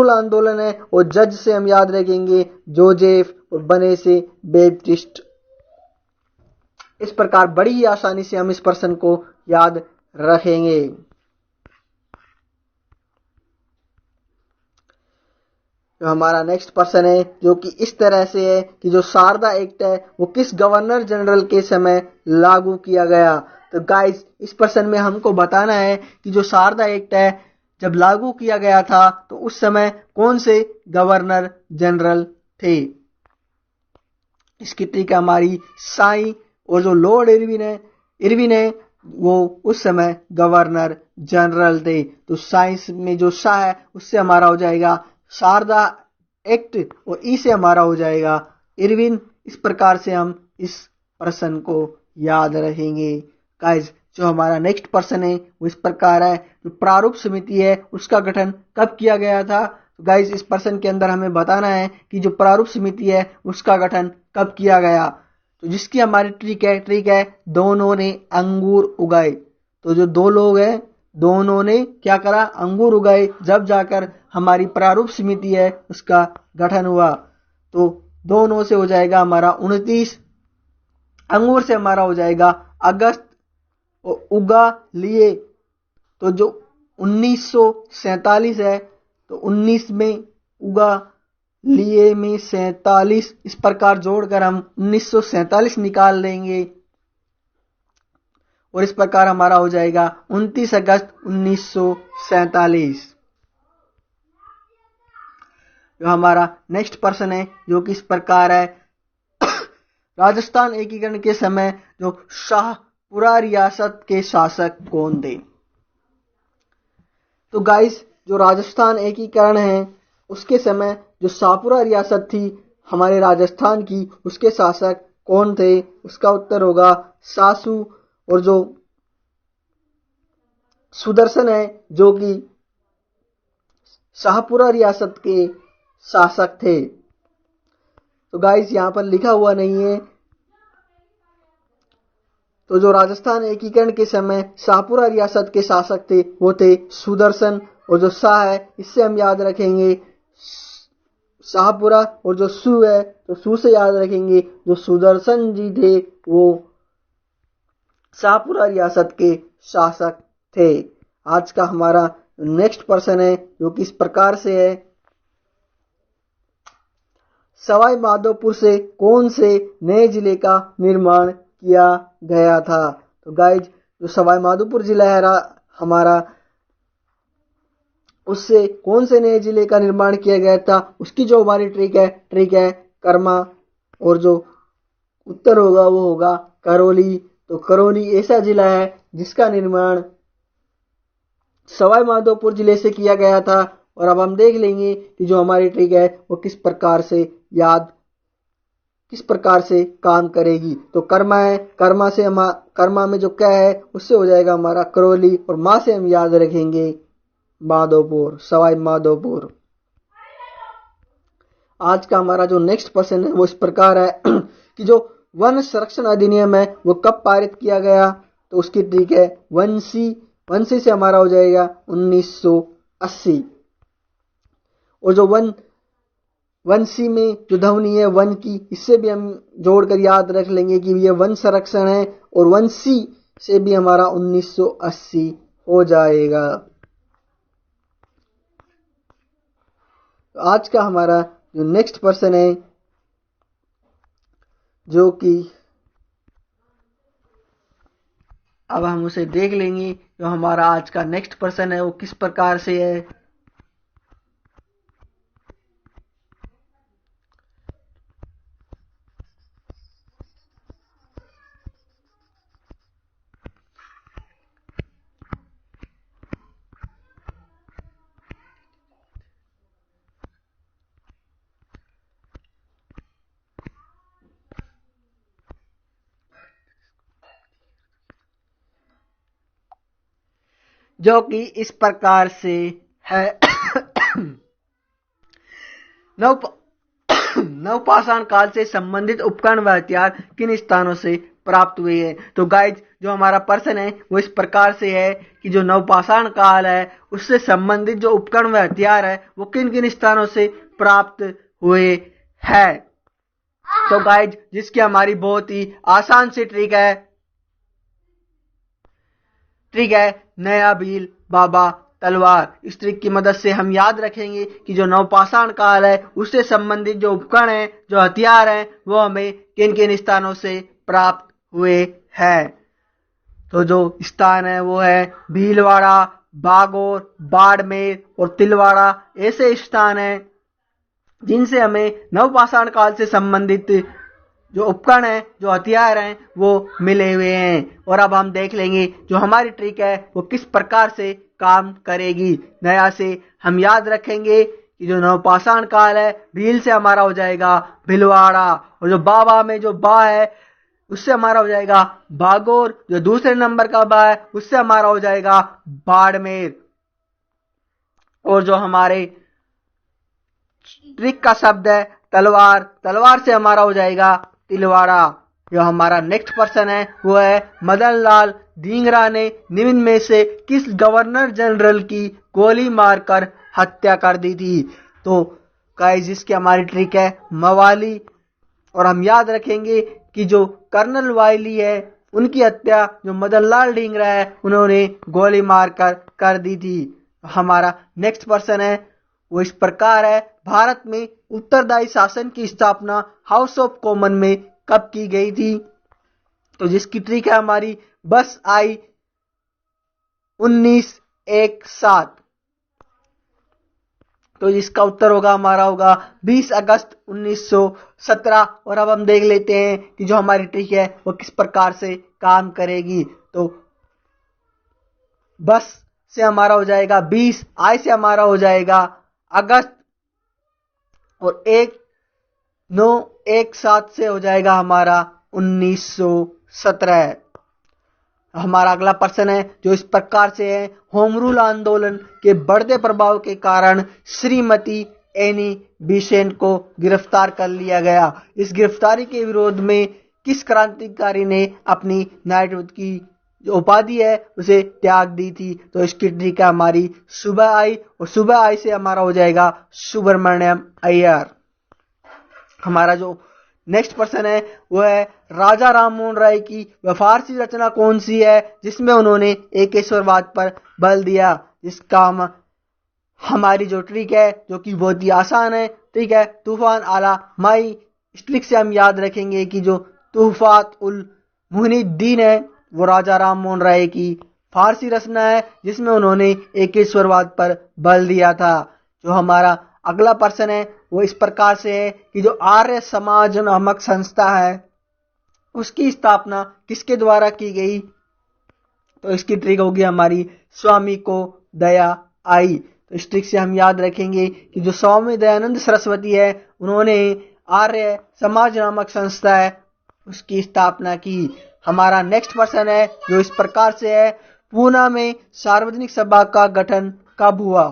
आंदोलन है, और जज से हम याद रखेंगे जोजेफ, और बने से बैप्टिस्ट। इस प्रकार बड़ी ही आसानी से हम इस पर्सन को याद रखेंगे। जो हमारा नेक्स्ट पर्सन है जो कि इस तरह से है कि जो शारदा एक्ट है वो किस गवर्नर जनरल के समय लागू किया गया। तो गाइस इस पर्सन में हमको बताना है कि जो शारदा एक्ट है जब लागू किया गया था तो उस समय कौन से गवर्नर जनरल थे। इसकी ट्रिक हमारी साई, और जो लॉर्ड इरविन है वो उस समय गवर्नर जनरल थे। तो साइंस में जो शाह है उससे हमारा हो जाएगा शारदा एक्ट, और ई से हमारा हो जाएगा इरविन। इस प्रकार से हम इस पर्सन को याद रखेंगे। गाइस जो हमारा नेक्स्ट पर्सन है वो इस प्रकार है, जो प्रारूप समिति है उसका गठन कब किया गया था। तो गाइस इस पर्सन के अंदर हमें बताना है कि जो प्रारूप समिति है उसका गठन कब किया गया। तो जिसकी हमारी ट्रिक है दोनों ने अंगूर उगाए। तो जो दो लोग हैं दोनों ने क्या करा, अंगूर उगाए, जब जाकर हमारी प्रारूप समिति है उसका गठन हुआ। तो दोनों से हो जाएगा हमारा 29, अंगूर से हमारा हो जाएगा अगस्त, और उगा लिए तो जो 1947 है, तो 19 में उगा लिए में 47, इस प्रकार जोड़कर हम 1947 निकाल देंगे, और इस प्रकार हमारा हो जाएगा 29 अगस्त 1947। जो हमारा नेक्स्ट पर्सन है जो कि इस प्रकार है, राजस्थान एकीकरण के समय जो शाहपुरा रियासत के शासक कौन थे। तो गाइस जो राजस्थान एकीकरण है उसके समय जो शाहपुरा रियासत थी हमारे राजस्थान की, उसके शासक कौन थे, उसका उत्तर होगा सासू। और जो सुदर्शन है जो कि शाहपुरा रियासत के शासक थे। तो गाइस यहाँ पर लिखा हुआ नहीं है तो जो राजस्थान एकीकरण के समय शाहपुरा रियासत के शासक थे वो थे सुदर्शन, और जो शाह है इससे हम याद रखेंगे शाहपुरा, और जो सु है तो सु से याद रखेंगे जो सुदर्शन जी थे वो शाहपुरा रियासत के शासक थे। आज का हमारा नेक्स्ट पर्सन है जो कि इस प्रकार से है, सवाई माधोपुर से कौन से नए जिले का निर्माण किया गया था। तो गाइज जो सवाई माधोपुर जिला है हमारा, उससे कौन से नए जिले का निर्माण किया गया था, उसकी जो हमारी ट्रिक है कर्मा, और जो उत्तर होगा वो होगा करौली। तो करौली ऐसा जिला है जिसका निर्माण सवाई माधोपुर जिले से किया गया था। और अब हम देख लेंगे कि जो हमारी ट्रिक है वो किस प्रकार से काम करेगी। तो कर्मा है, कर्मा में जो क्या है उससे हो जाएगा हमारा करौली, और माँ से हम याद रखेंगे माधोपुर, सवाई माधोपुर। आज का हमारा जो नेक्स्ट पर्सन है वो इस प्रकार है कि जो वन संरक्षण अधिनियम है वो कब पारित किया गया। तो उसकी ट्रिक है वंशी से हमारा हो जाएगा 1980। और जो वंशी में जो ध्वनि है वन की, इससे भी हम जोड़कर याद रख लेंगे कि ये वन संरक्षण है, और वंशी से भी हमारा 1980 हो जाएगा। तो आज का हमारा जो नेक्स्ट पर्सन है जो कि अब हम उसे देख लेंगे, जो हमारा आज का नेक्स्ट पर्सन है वो किस प्रकार से है। जो कि इस प्रकार से है नवपाषाण काल से संबंधित उपकरण व हथियार किन स्थानों से प्राप्त हुए हैं। तो गाइज जो हमारा पर्सन है वो इस प्रकार से है कि जो नवपाषाण काल है उससे संबंधित जो उपकरण व हथियार है वो किन किन स्थानों से प्राप्त हुए हैं। तो गाइज जिसकी हमारी बहुत ही आसान सी ट्रिक है नया भील बाबा तलवार। इस ट्रिक की मदद से हम याद रखेंगे कि जो नवपाषाण काल है उससे संबंधित जो उपकरण है, जो हथियार हैं, वो हमें किन किन स्थानों से प्राप्त हुए हैं। तो जो स्थान है वो है भीलवाड़ा, बागोर, बाड़मेर और तिलवाड़ा। ऐसे स्थान हैं जिनसे हमें नवपाषाण काल से संबंधित जो उपकरण है, जो हथियार हैं, वो मिले हुए हैं। और अब हम देख लेंगे जो हमारी ट्रिक है वो किस प्रकार से काम करेगी। नया से हम याद रखेंगे कि जो नवपाषाण काल है भील से हमारा हो जाएगा भिलवाड़ा, और जो बाबा में जो बा है उससे हमारा हो जाएगा बागोर, जो दूसरे नंबर का बा है उससे हमारा हो जाएगा बाड़मेर, और जो हमारे ट्रिक का शब्द है तलवार, तलवार से हमारा हो जाएगा तिलवाड़ा। जो हमारा नेक्स्ट पर्सन है वो है मदन लाल ढींगरा ने निम्न में से किस गवर्नर जनरल की गोली मारकर हत्या कर दी थी। तो गाइस इसकी हमारी ट्रिक है मवाली, और हम याद रखेंगे कि जो कर्नल वायली है उनकी हत्या जो मदन लाल ढींगरा है उन्होंने गोली मारकर कर दी थी। हमारा नेक्स्ट पर्सन है वो इस प्रकार है, भारत में उत्तरदायी शासन की स्थापना हाउस ऑफ कॉमन में कब की गई थी। तो जिसकी ट्रिक है हमारी बस आई 1917। तो इसका उत्तर होगा हमारा होगा 20 अगस्त 1917। और अब हम देख लेते हैं कि जो हमारी ट्रिक है वो किस प्रकार से काम करेगी। तो बस से हमारा हो जाएगा 20, आई से हमारा हो जाएगा अगस्त, और 1917 से हो जाएगा हमारा 1917। हमारा अगला प्रश्न है जो इस प्रकार से है, होम रूल आंदोलन के बढ़ते प्रभाव के कारण श्रीमती एनी बेसेंट को गिरफ्तार कर लिया गया। इस गिरफ्तारी के विरोध में किस क्रांतिकारी ने अपनी नाइटहुड की जो उपाधि है उसे त्याग दी थी? तो इसकी ट्रिक है हमारी सुबह आई, और सुबह आई से हमारा हो जाएगा सुब्रमण्यम अय्यर। हमारा जो नेक्स्ट पर्सन है वो है राजा राममोहन राय की वह फारसी रचना कौन सी है जिसमें उन्होंने एकेश्वरवाद पर बल दिया? जिसका हमारी जो ट्रिक है जो कि बहुत ही आसान है, ठीक है, तूफान आला माई। इस ट्रिक से हम याद रखेंगे कि जो तूफात उल मुहिनुद्दीन है वो राजा राममोहन राय की फारसी रचना है जिसमें उन्होंने एकेश्वरवाद पर बल दिया था। जो हमारा अगला पर्सन है वो इस प्रकार से है कि जो आर्य समाज नामक संस्था है उसकी स्थापना किसके द्वारा की गई? तो इसकी ट्रिक होगी हमारी स्वामी को दया आई। तो इस ट्रिक से हम याद रखेंगे कि जो स्वामी दयानंद सरस्वती है उन्होंने आर्य समाज नामक संस्था है उसकी स्थापना की। हमारा नेक्स्ट पर्सन है जो इस प्रकार से है, पूना में सार्वजनिक सभा का गठन कब हुआ?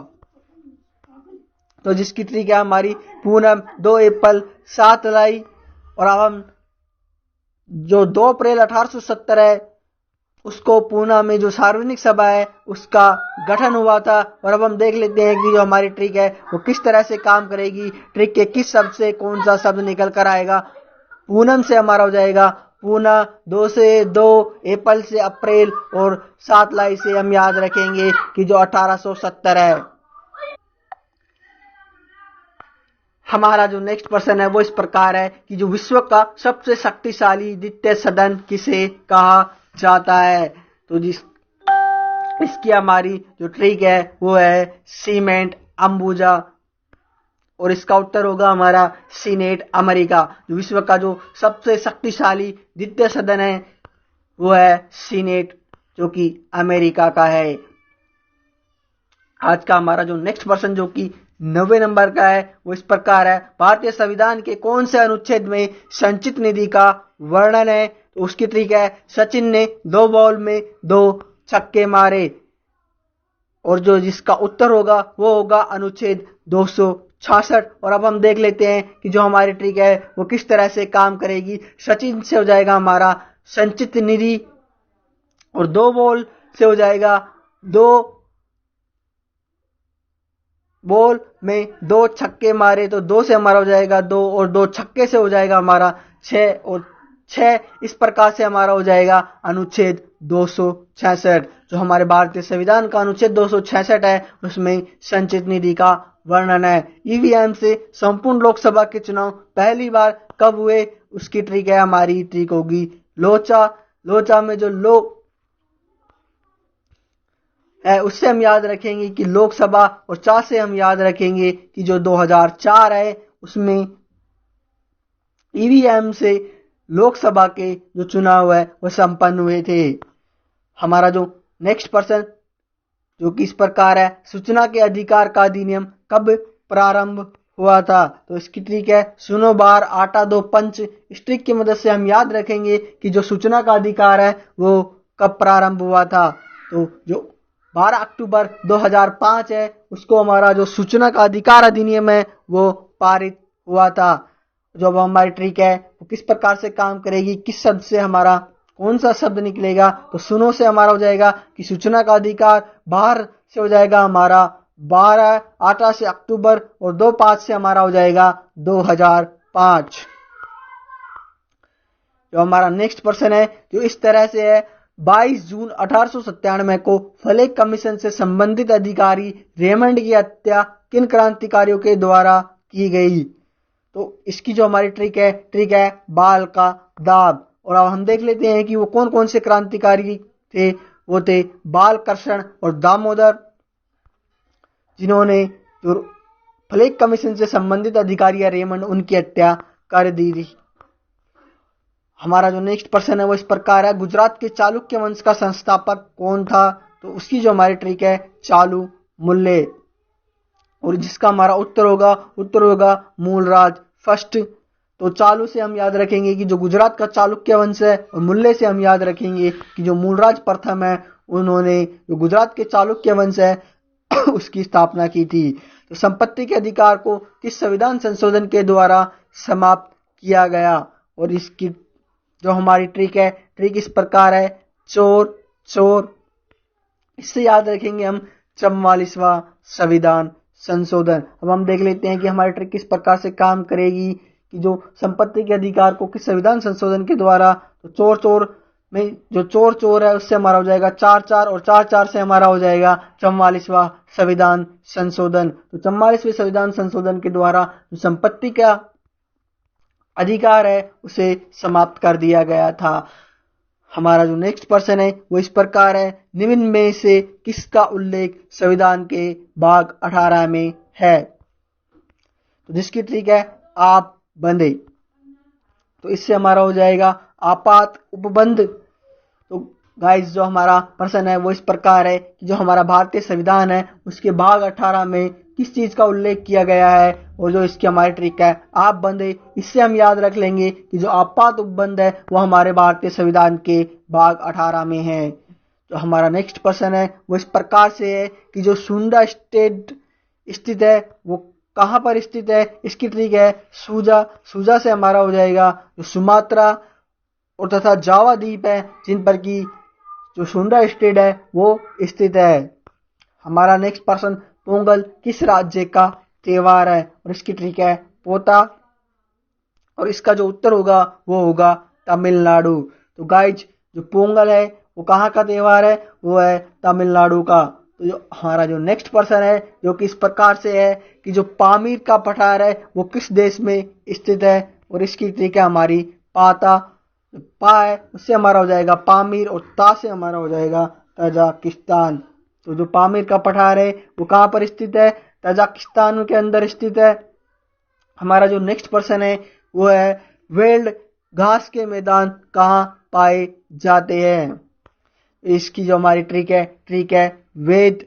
तो जिसकी ट्रिक है हमारी पूनम 2 अप्रैल 7 लाई। और अब हम जो 2 अप्रैल 1870 है उसको पूना में जो सार्वजनिक सभा है उसका गठन हुआ था। और अब हम देख लेते हैं कि जो हमारी ट्रिक है वो किस तरह से काम करेगी। ट्रिक के किस शब्द से कौन सा शब्द निकल कर आएगा? पूनम से हमारा हो जाएगा पूना, 2 से 2 अप्रैल से अप्रैल, और 7 लाई से हम याद रखेंगे कि जो 1870 है। हमारा जो नेक्स्ट पर्सन है वो इस प्रकार है कि जो विश्व का सबसे शक्तिशाली द्वितीय सदन किसे कहा जाता है? तो इसकी हमारी जो ट्रिक है वो है सीमेंट अंबुजा, और इसका उत्तर होगा हमारा सीनेट अमेरिका। जो विश्व का जो सबसे शक्तिशाली द्वितीय सदन है वो है सीनेट जो कि अमेरिका का है। आज का हमारा जो नेक्स्ट पर्सन जो कि 90 नंबर का है वो इस प्रकार है, भारतीय संविधान के कौन से अनुच्छेद में संचित निधि का वर्णन है? तो उसकी ट्रिक है सचिन ने 2 बॉल में 2 छक्के मारे, और जो जिसका उत्तर होगा वो होगा अनुच्छेद 266। और अब हम देख लेते हैं कि जो हमारी ट्रिक है वो किस तरह से काम करेगी। सचिन से हो जाएगा हमारा संचित निधि, और 2 बॉल से हो जाएगा 2 बॉल में 2 छक्के मारे, तो 2 से हमारा हो जाएगा 2, और 2 छक्के से हो जाएगा हमारा 6, और 6 इस प्रकार से हमारा हो जाएगा अनुच्छेद 266। जो हमारे भारतीय संविधान का अनुच्छेद 266 है उसमें संचित निधि का वर्णन है। ईवीएम से संपूर्ण लोकसभा के चुनाव पहली बार कब हुए? उसकी ट्रिक है हमारी ट्रिक होगी लोचा। लोचा में जो लो है उससे हम याद रखेंगे कि लोकसभा, और 4 से हम याद रखेंगे कि जो 2004 है उसमें ईवीएम से लोकसभा के जो चुनाव है वो संपन्न हुए थे। हमारा जो नेक्स्ट पर्सन जो कि इस प्रकार है, सूचना के अधिकार का अधिनियम कब प्रारंभ हुआ था? तो इसकी ट्रिक है सुनो बार आटा दो पंच। इस ट्रिक की मदद से हम याद रखेंगे कि जो सूचना का अधिकार है वो कब प्रारंभ हुआ था। तो जो 12 अक्टूबर 2005 है उसको हमारा जो सूचना का अधिकार अधिनियम है वो पारित हुआ था। जो अब हमारी ट्रिक है वो किस प्रकार से काम करेगी, किस शब्द से हमारा कौन सा शब्द निकलेगा? तो सुनो से हमारा हो जाएगा कि सूचना का अधिकार, बाहर से हो जाएगा हमारा 12, 8 से अक्टूबर, और 2-5 से हमारा हो जाएगा 2005। जो हमारा नेक्स्ट पर्सन है जो इस तरह से है, 22 जून 1897 को फ्लेग कमीशन से संबंधित अधिकारी रेमंड की हत्या किन क्रांतिकारियों के द्वारा की गई? तो इसकी जो हमारी ट्रिक है बाल का दाब। और अब हम देख लेते हैं कि वो कौन कौन से क्रांतिकारी थे। वो थे बाल कृष्ण और दामोदर, जिन्होंने जो फ्लेग कमीशन से संबंधित अधिकारी या रेमंड उनकी हत्या कर दी थी। हमारा जो नेक्स्ट पर्सन है वो इस प्रकार है, गुजरात के चालुक्य वंश का संस्थापक कौन था? तो उसकी जो हमारी ट्रिक है चालू मुल्ले, और जिसका हमारा उत्तर होगा मूलराज फर्स्ट। तो चालू से हम याद रखेंगे कि जो गुजरात का चालुक्य वंश है, और मुल्ले से हम याद रखेंगे कि जो मूलराज प्रथम है उन्होंने जो गुजरात के चालुक्य वंश है उसकी स्थापना की थी। तो संपत्ति के अधिकार को किस संविधान संशोधन के द्वारा समाप्त किया गया? और इसकी जो हमारी ट्रिक इस प्रकार है, चोर चोर। इससे याद रखेंगे हम 44वां संविधान संशोधन। अब हम देख लेते हैं कि हमारी ट्रिक किस प्रकार से काम करेगी, कि जो संपत्ति के अधिकार को किस संविधान संशोधन के द्वारा, तो चोर चोर में जो चोर चोर है उससे हमारा हो जाएगा 4-4 और 4-4 से हमारा हो जाएगा 44वां संविधान संशोधन। तो 44वें संविधान संशोधन के द्वारा जो संपत्ति का अधिकार है उसे समाप्त कर दिया गया था। हमारा जो नेक्स्ट पर्सन है वो इस प्रकार है, निम्न में से किसका उल्लेख संविधान के भाग 18 में है? तो जिसकी ट्रिक है आप बंदे, तो इससे हमारा हो जाएगा आपात उपबंध। तो गाइस जो हमारा पर्सन है वो इस प्रकार है कि जो हमारा भारतीय संविधान है उसके भाग 18 में किस चीज का उल्लेख किया गया है, और जो इसकी हमारी ट्रिक है आप बंदे। इससे हम याद रख लेंगे कि जो आपात उपबंध है वो हमारे भारतीय संविधान के भाग 18 में है। तो हमारा नेक्स्ट पर्सन है वो इस प्रकार से है कि जो सुंडा स्टेट स्थित है वो कहां पर स्थित है? इसकी ट्रिक है सूजा। सूजा से हमारा हो जाएगा जो सुमात्रा और तथा जावा द्वीप है जिन पर की जो सुंडा स्टेट है वो स्थित है। हमारा नेक्स्ट पर्सन, पोंगल किस राज्य का त्योहार है? और इसकी ट्रिक है पोता, और इसका जो उत्तर होगा वो होगा तमिलनाडु। तो गाइज जो पोंगल है वो कहाँ का त्योहार है? वो है तमिलनाडु का। तो जो हमारा जो नेक्स्ट पर्सन है जो कि इस प्रकार से है कि जो पामीर का पठार है वो किस देश में स्थित है? और इसकी ट्रिक है हमारी पाता। पा है उससे हमारा हो जाएगा पामीर, और ता से हमारा हो जाएगा तजाकिस्तान। तो जो पामीर का पठार है वो कहाँ पर स्थित है? तजाकिस्तान के अंदर स्थित है। हमारा जो नेक्स्ट पर्सन है वो है वेल्ड घास के मैदान कहाँ पाए जाते हैं? इसकी जो हमारी ट्रिक है वेद।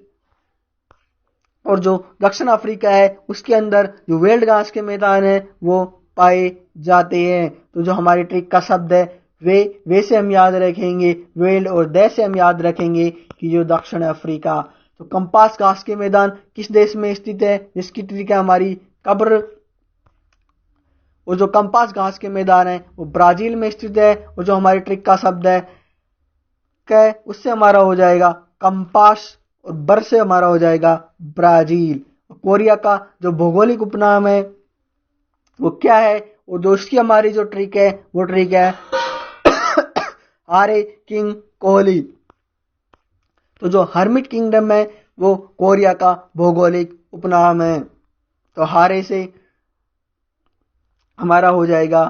और जो दक्षिण अफ्रीका है उसके अंदर जो वेल्ड घास के मैदान है वो पाए जाते हैं। तो जो हमारी ट्रिक का शब्द है वे से हम याद रखेंगे वेल्ड, और दे से हम याद रखेंगे कि जो दक्षिण अफ्रीका। तो कंपास घास के मैदान किस देश में स्थित है? जिसकी ट्रिक है हमारी कब्र। और जो कंपास घास के मैदान है वो ब्राजील में स्थित है। और जो हमारी ट्रिक का शब्द है उससे हमारा हो जाएगा कंपास, और बर से हमारा हो जाएगा ब्राजील। कोरिया का जो भौगोलिक उपनाम है वो क्या है? और जो उसकी हमारी जो ट्रिक है वो ट्रिक है हारे किंग कोहली। तो जो हर्मिट किंगडम है वो कोरिया का भौगोलिक उपनाम है। तो हारे से हमारा हो जाएगा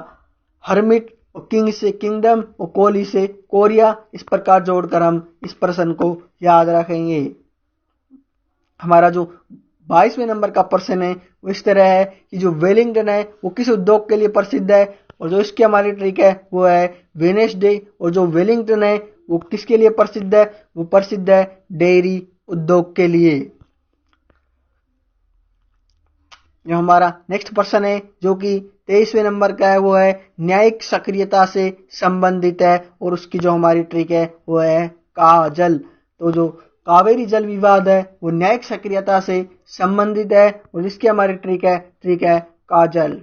हर्मिट, और किंग से किंगडम, और कोहली से कोरिया। इस प्रकार जोड़कर हम इस प्रश्न को याद रखेंगे। हमारा जो 22वें नंबर का प्रश्न है वो इस तरह है कि जो वेलिंगटन है वो किस उद्योग के लिए प्रसिद्ध है? और जो इसकी हमारी ट्रिक है वो है वेनेसडे। और जो वेलिंगटन है वो किसके लिए प्रसिद्ध है? वो प्रसिद्ध है डेयरी उद्योग के लिए। जो हमारा नेक्स्ट प्रश्न है जो कि 23वें नंबर का है वो है न्यायिक सक्रियता से संबंधित है, और उसकी जो हमारी ट्रिक है वो है काजल। तो जो कावेरी जल विवाद है वो न्यायिक सक्रियता से संबंधित है, और जिसकी हमारी ट्रिक है काजल।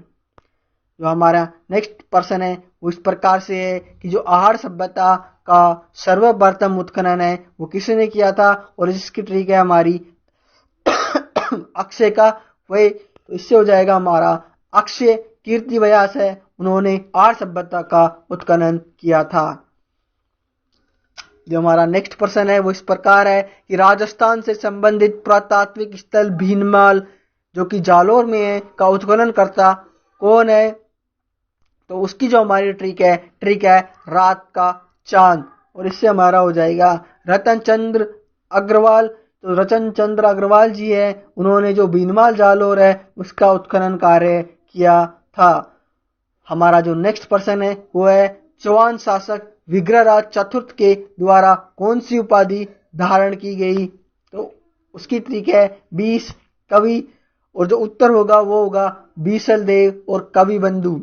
जो हमारा नेक्स्ट पर्सन है वो इस प्रकार से है कि जो आहार सभ्यता का सर्वप्रथम उत्खनन है वो किसने किया था? और जिसकी ट्रिक है हमारी अक्षय का वही। तो इससे हो जाएगा हमारा अक्षय कीर्ति व्यास है, उन्होंने आर्य सभ्यता का उत्खनन किया था। जो हमारा नेक्स्ट पर्सन है वो इस प्रकार है कि राजस्थान से संबंधित पुरातात्विक स्थल भीनमाल जो कि जालोर में है का उत्खनन करता कौन है? तो उसकी जो हमारी ट्रिक है रात का चांद, और इससे हमारा हो जाएगा रतन चंद्र अग्रवाल। तो रतन चंद्र अग्रवाल जी है, उन्होंने जो भीनमाल जालोर है उसका उत्खनन कार्य किया था। हमारा जो नेक्स्ट पर्सन है वो है चौहान शासक विग्रहराज चतुर्थ के द्वारा कौन सी उपाधि धारण की गई? तो उसकी ट्रिक है 20 कवि, और जो उत्तर होगा वो होगा बीसल देव और कवि बंधु।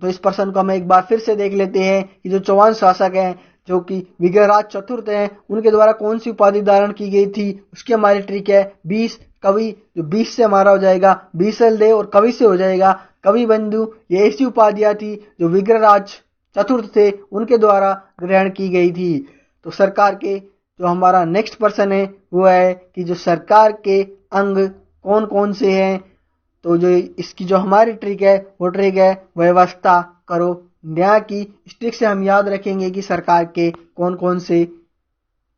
तो इस पर्सन को हम एक बार फिर से देख लेते हैं कि जो चौहान शासक हैं जो कि विग्रहराज चतुर्थ हैं, उनके द्वारा कौन सी उपाधि धारण की गई थी, उसकी हमारी ट्रिक है 20 कवि। जो 20 से हमारा हो जाएगा बीसल देव, और कवि से हो जाएगा कवि बंधु। ये ऐसी उपाधियां थी जो विग्रहराज चतुर्थ थे उनके द्वारा ग्रहण की गई थी। तो सरकार के जो हमारा नेक्स्ट पर्सन है वो है कि जो सरकार के अंग कौन कौन से हैं। तो जो इसकी जो हमारी ट्रिक है वो ट्रिक है व्यवस्था करो न्याय की। इस ट्रिक से हम याद रखेंगे कि सरकार के कौन कौन से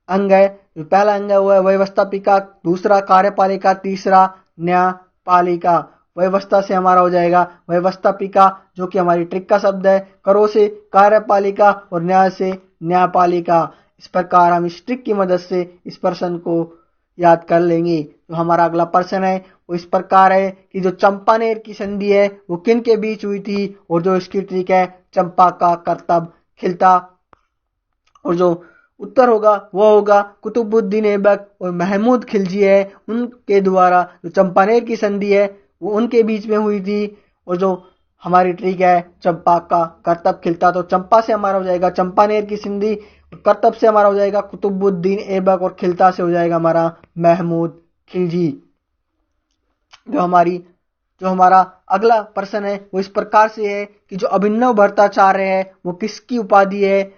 अंग है। जो पहला अंग है वो है व्यवस्थापिका, दूसरा कार्यपालिका, तीसरा न्यायपालिका। व्यवस्था से हमारा हो जाएगा व्यवस्थापिका जो कि हमारी ट्रिक का शब्द है, करो से कार्यपालिका और न्याय से न्यायपालिका। इस प्रकार हम इस ट्रिक की मदद से इस पर्सन को याद कर लेंगे। तो हमारा अगला पर्सन है वो इस प्रकार है कि जो चंपानेर की संधि है वो किन के बीच हुई थी, और जो इसकी ट्रिक है चंपा का करतब खिलता। और जो उत्तर होगा वो होगा कुतुबुद्दीन ऐबक और महमूद खिलजी है, उनके द्वारा जो चंपानेर की संधि है वो उनके बीच में हुई थी। और जो हमारी ट्रिक है चंपा का करतब खिलता। तो चंपा से हमारा हो जाएगा चंपानेर की संधि, करतब से हमारा हो जाएगा कुतुबुद्दीन ऐबक, और खिलता से हो जाएगा हमारा महमूद खिलजी। जो हमारा अगला पर्सन है वो इस प्रकार से है कि जो अभिनव भट्टाचार्य है वो किसकी उपाधि है,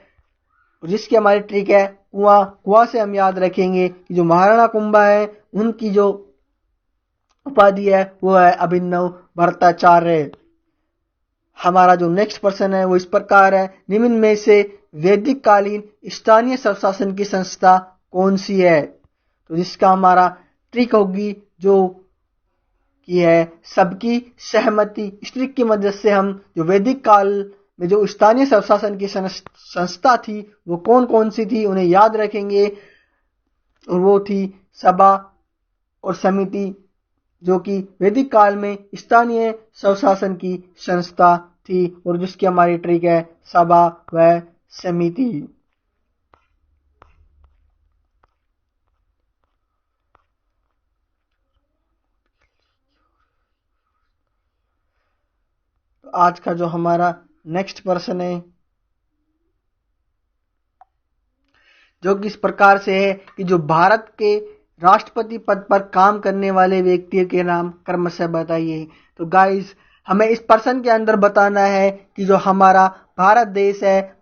जिसकी हमारी ट्रिक है कुआं। कुआं से हम याद रखेंगे कि जो महाराणा कुंभा है उनकी जो उपाधि है वो है अभिनव भट्टाचार्य। हमारा जो नेक्स्ट पर्सन है वो इस प्रकार है, निम्न में से वैदिक कालीन स्थानीय स्वशासन की संस्था कौन सी है। तो जिसका हमारा ट्रिक होगी जो की है सबकी सहमति। इस ट्रिक की मदद से हम जो वैदिक काल में जो स्थानीय स्वशासन की संस्था थी वो कौन कौन सी थी उन्हें याद रखेंगे, और वो थी सभा और समिति, जो कि वैदिक काल में स्थानीय स्वशासन की संस्था थी, और जिसकी हमारी ट्रिक है सभा व समिति। तो आज का जो हमारा नेक्स्ट पर्सन है जो कि इस प्रकार से है कि जो भारत के राष्ट्रपति पद पर काम करने वाले व्यक्ति के नाम क्रमशः बताइए। तो गाइस हमें इस पर्सन के अंदर बताना है कि जो हमारा भारत देश है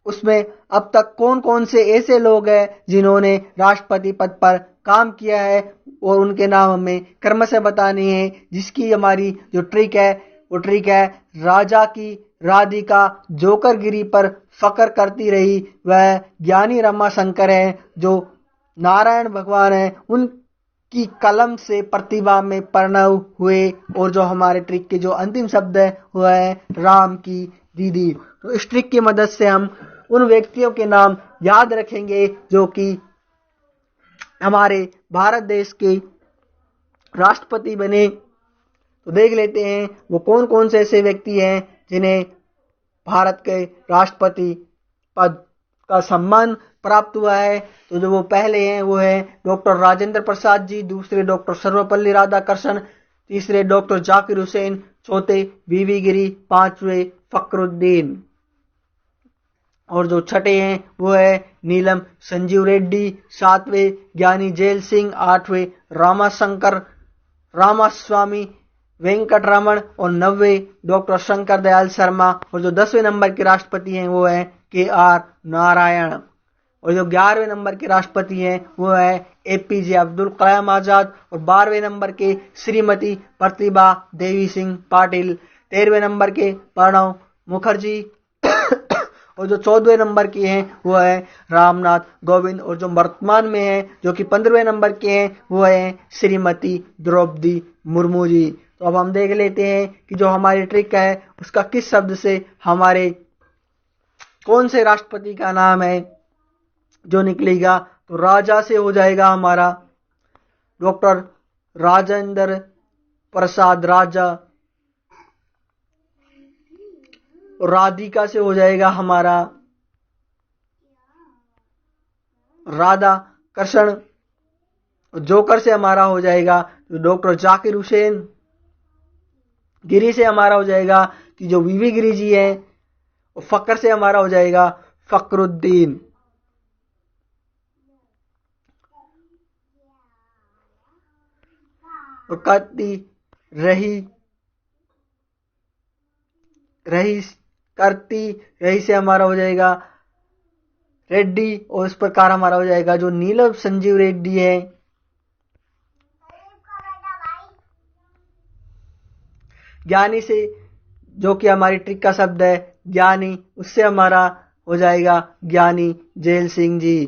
उसमें अब तक कौन कौन से ऐसे लोग हैं जिन्होंने राष्ट्रपति पद पर काम किया है, और उनके नाम हमें क्रमशः बताने हैं। जिसकी हमारी जो ट्रिक है वो ट्रिक है राजा की राधिका जोकरगिरी पर फकर करती रही, वह ज्ञानी रमाशंकर है जो नारायण भगवान है उनकी कलम से प्रतिभा में परिणव हुए। और जो हमारे ट्रिक के जो अंतिम शब्द है वह है राम की दीदी। तो इस ट्रिक की मदद से हम उन व्यक्तियों के नाम याद रखेंगे जो कि हमारे भारत देश के राष्ट्रपति बने। तो देख लेते हैं वो कौन कौन से ऐसे व्यक्ति हैं जिन्हें भारत के राष्ट्रपति पद का सम्मान प्राप्त हुआ है। तो जो वो पहले हैं वो है डॉक्टर राजेंद्र प्रसाद जी, दूसरे डॉक्टर सर्वपल्ली राधाकृष्णन, तीसरे डॉक्टर जाकिर हुसैन, चौथे वीवी गिरी, पांचवे फखरुद्दीन, और जो छठे हैं वो है नीलम संजीव रेड्डी, सातवें ज्ञानी जेल सिंह, आठवें रामाशंकर रामास्वामी वेंकटरमण, और 90 डॉक्टर शंकर दयाल शर्मा, और जो 10वें नंबर के राष्ट्रपति हैं वो है KR नारायण, और जो 11वें नंबर के राष्ट्रपति हैं वो है APJ अब्दुल कलाम आजाद, और 12वें नंबर के श्रीमती प्रतिभा देवी सिंह पाटिल, 13वें नंबर के प्रणब मुखर्जी, और जो 14वें नंबर के हैं वो है रामनाथ कोविंद, और जो वर्तमान में है जो कि 15वें नंबर के हैं वो है श्रीमती द्रौपदी मुर्मू जी। तो अब हम देख लेते हैं कि जो हमारी ट्रिक है उसका किस शब्द से हमारे कौन से राष्ट्रपति का नाम है जो निकलेगा। तो राजा से हो जाएगा हमारा डॉक्टर राजेंद्र प्रसाद राजा, और राधिका से हो जाएगा हमारा राधा कृष्ण, जोकर से हमारा हो जाएगा डॉक्टर जाकिर हुसैन, गिरी से हमारा हो जाएगा कि जो वीवी गिरी जी हैं, और फकर से हमारा हो जाएगा फखरुद्दीन। और करती रही रही करती रही से हमारा हो जाएगा रेड्डी, और इस प्रकार हमारा हो जाएगा जो नीलम संजीव रेड्डी है। ज्ञानी से जो कि हमारी ट्रिक का शब्द है ज्ञानी, उससे हमारा हो जाएगा ज्ञानी जैल सिंह जी।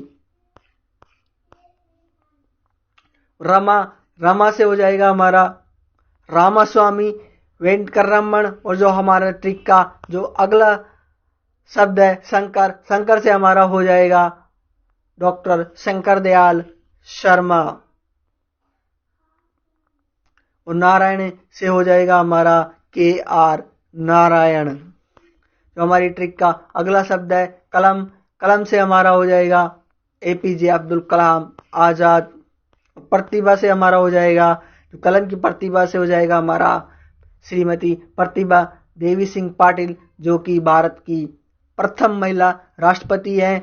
रमा से हो जाएगा हमारा रामास्वामी वेंकटरमण। और जो हमारा ट्रिक का जो अगला शब्द है शंकर से हमारा हो जाएगा डॉक्टर शंकर दयाल शर्मा। और नारायण से हो जाएगा हमारा KR नारायण। जो हमारी ट्रिक का अगला शब्द है कलम से हमारा हो जाएगा APJ अब्दुल कलाम आजाद। प्रतिभा से हमारा हो जाएगा जो कलम की प्रतिभा से हो जाएगा हमारा श्रीमती प्रतिभा देवी सिंह पाटिल, जो कि भारत की प्रथम महिला राष्ट्रपति हैं।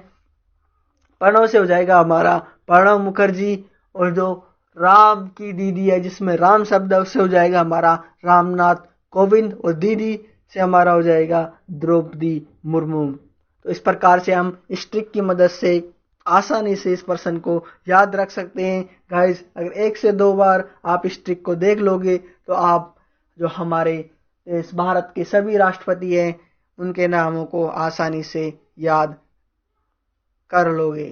प्रणव से हो जाएगा हमारा प्रणव मुखर्जी। और जो राम की दीदी है जिसमें राम शब्द है उससे हो जाएगा हमारा रामनाथ कोविंद। और दीदी से हमारा हो जाएगा द्रौपदी मुर्मू। तो इस प्रकार से हम इस ट्रिक की मदद से आसानी से इस पर्सन को याद रख सकते हैं। गाइस, अगर 1 से 2 बार आप इस ट्रिक को देख लोगे तो आप जो हमारे इस भारत के सभी राष्ट्रपति हैं उनके नामों को आसानी से याद कर लोगे।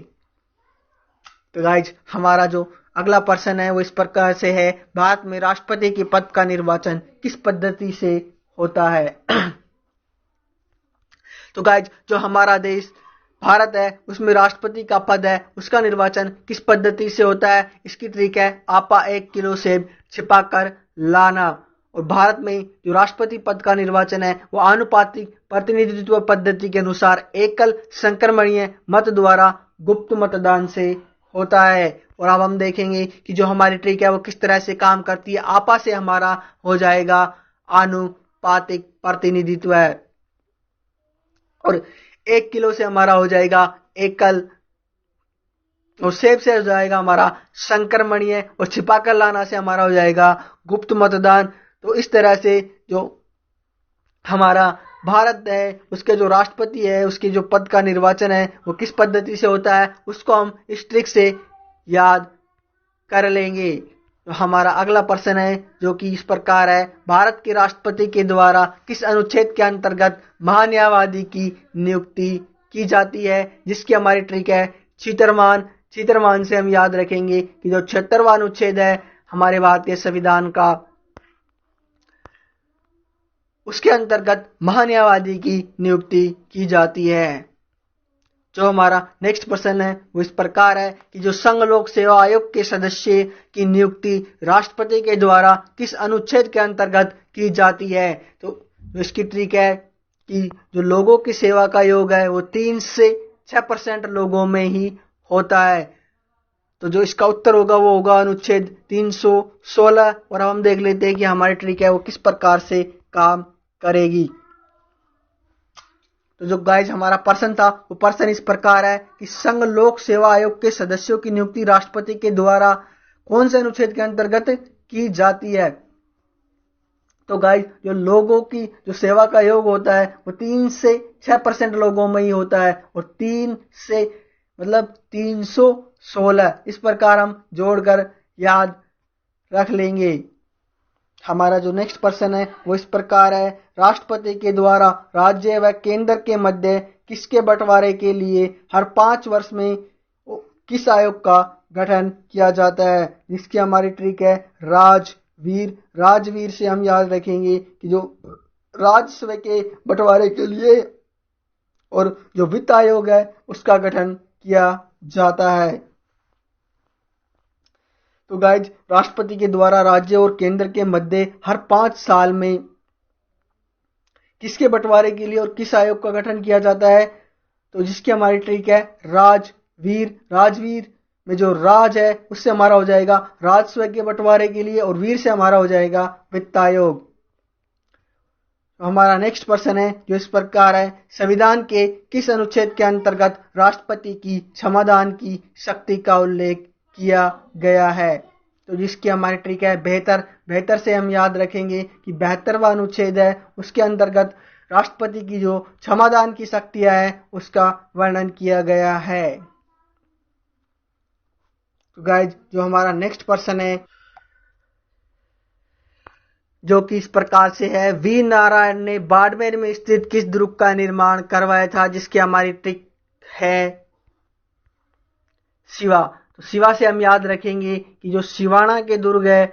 तो गाइस, हमारा जो अगला पर्सन है वो इस प्रकार से है, भारत में राष्ट्रपति के पद का निर्वाचन किस पद्धति से होता है। तो गाइस, जो हमारा देश भारत है उसमें राष्ट्रपति का पद है उसका निर्वाचन किस पद्धति से होता है। इसकी ट्रिक है आपा 1 किलो सेब छिपाकर लाना। और भारत में जो राष्ट्रपति पद का निर्वाचन है वो आनुपातिक प्रतिनिधित्व पद्धति के अनुसार एकल संक्रमणीय मत द्वारा गुप्त मतदान से होता है। और अब हम देखेंगे कि जो हमारी ट्रिक है वो किस तरह से काम करती है। आपा से हमारा हो जाएगा आनुपातिक प्रतिनिधित्व है। और 1 किलो से हमारा हो जाएगा एकल। और सेब से हो जाएगा हमारा संक्रमणीय। और छिपाकर लाना से हमारा हो जाएगा गुप्त मतदान। तो इस तरह से जो हमारा भारत है उसके जो राष्ट्रपति है उसके जो पद का निर्वाचन है वो किस पद्धति से होता है उसको हम इस ट्रिक से याद कर लेंगे। तो हमारा अगला प्रश्न है जो कि इस प्रकार है, भारत के राष्ट्रपति के द्वारा किस अनुच्छेद के अंतर्गत महान्यायवादी की नियुक्ति की जाती है। जिसकी हमारी ट्रिक है छीतरमान से हम याद रखेंगे कि जो 76वां अनुच्छेद है हमारे भारतीय संविधान का उसके अंतर्गत महान्यायवादी की नियुक्ति की जाती है। जो हमारा नेक्स्ट प्रश्न है वो इस प्रकार है कि जो संघ लोक सेवा आयोग के सदस्य की नियुक्ति राष्ट्रपति के द्वारा किस अनुच्छेद के अंतर्गत की जाती है। तो इसकी ट्रिक है कि जो लोगों की सेवा का योग है वो 3 से 6% लोगों में ही होता है। तो जो इसका उत्तर होगा वो होगा अनुच्छेद 316। और अब हम देख लेते हैं कि हमारी ट्रिक है वो किस प्रकार से काम करेगी। तो जो गाइज हमारा पर्सन था वो पर्सन इस प्रकार है कि संघ लोक सेवा आयोग के सदस्यों की नियुक्ति राष्ट्रपति के द्वारा कौन से अनुच्छेद के अंतर्गत की जाती है। तो गाइज जो लोगों की जो सेवा का योग होता है वो 3 से 6% लोगों में ही होता है। और 3 से मतलब 316 इस प्रकार हम जोड़कर याद रख लेंगे। हमारा जो नेक्स्ट पर्सन है वो इस प्रकार है, राष्ट्रपति के द्वारा राज्य व केंद्र के मध्य किसके बंटवारे के लिए हर 5 वर्ष में किस आयोग का गठन किया जाता है। जिसकी हमारी ट्रिक है राजवीर से हम याद रखेंगे कि जो राजस्व के बंटवारे के लिए और जो वित्त आयोग है उसका गठन किया जाता है। तो गाइज राष्ट्रपति के द्वारा राज्य और केंद्र के मध्य हर 5 साल में किसके बंटवारे के लिए और किस आयोग का गठन किया जाता है। तो जिसकी हमारी ट्रिक है राजवीर में जो राज है उससे हमारा हो जाएगा राजस्व के बंटवारे के लिए और वीर से हमारा हो जाएगा वित्त आयोग। तो हमारा नेक्स्ट प्रश्न है जो इस प्रकार है, संविधान के किस अनुच्छेद के अंतर्गत राष्ट्रपति की क्षमादान की शक्ति का उल्लेख किया गया है? तो जिसकी हमारी ट्रिक है बेहतर। बेहतर से हम याद रखेंगे कि 72वां अनुच्छेद है, उसके अंतर्गत राष्ट्रपति की जो क्षमादान की शक्तियां है उसका वर्णन किया गया है। तो गाइज जो हमारा नेक्स्ट प्रश्न है जो कि इस प्रकार से है, वीर नारायण ने बाड़मेर में स्थित किस दुर्ग का निर्माण करवाया था? जिसकी हमारी ट्रिक है शिवा। तो शिवा से हम याद रखेंगे कि जो शिवाना के दुर्ग है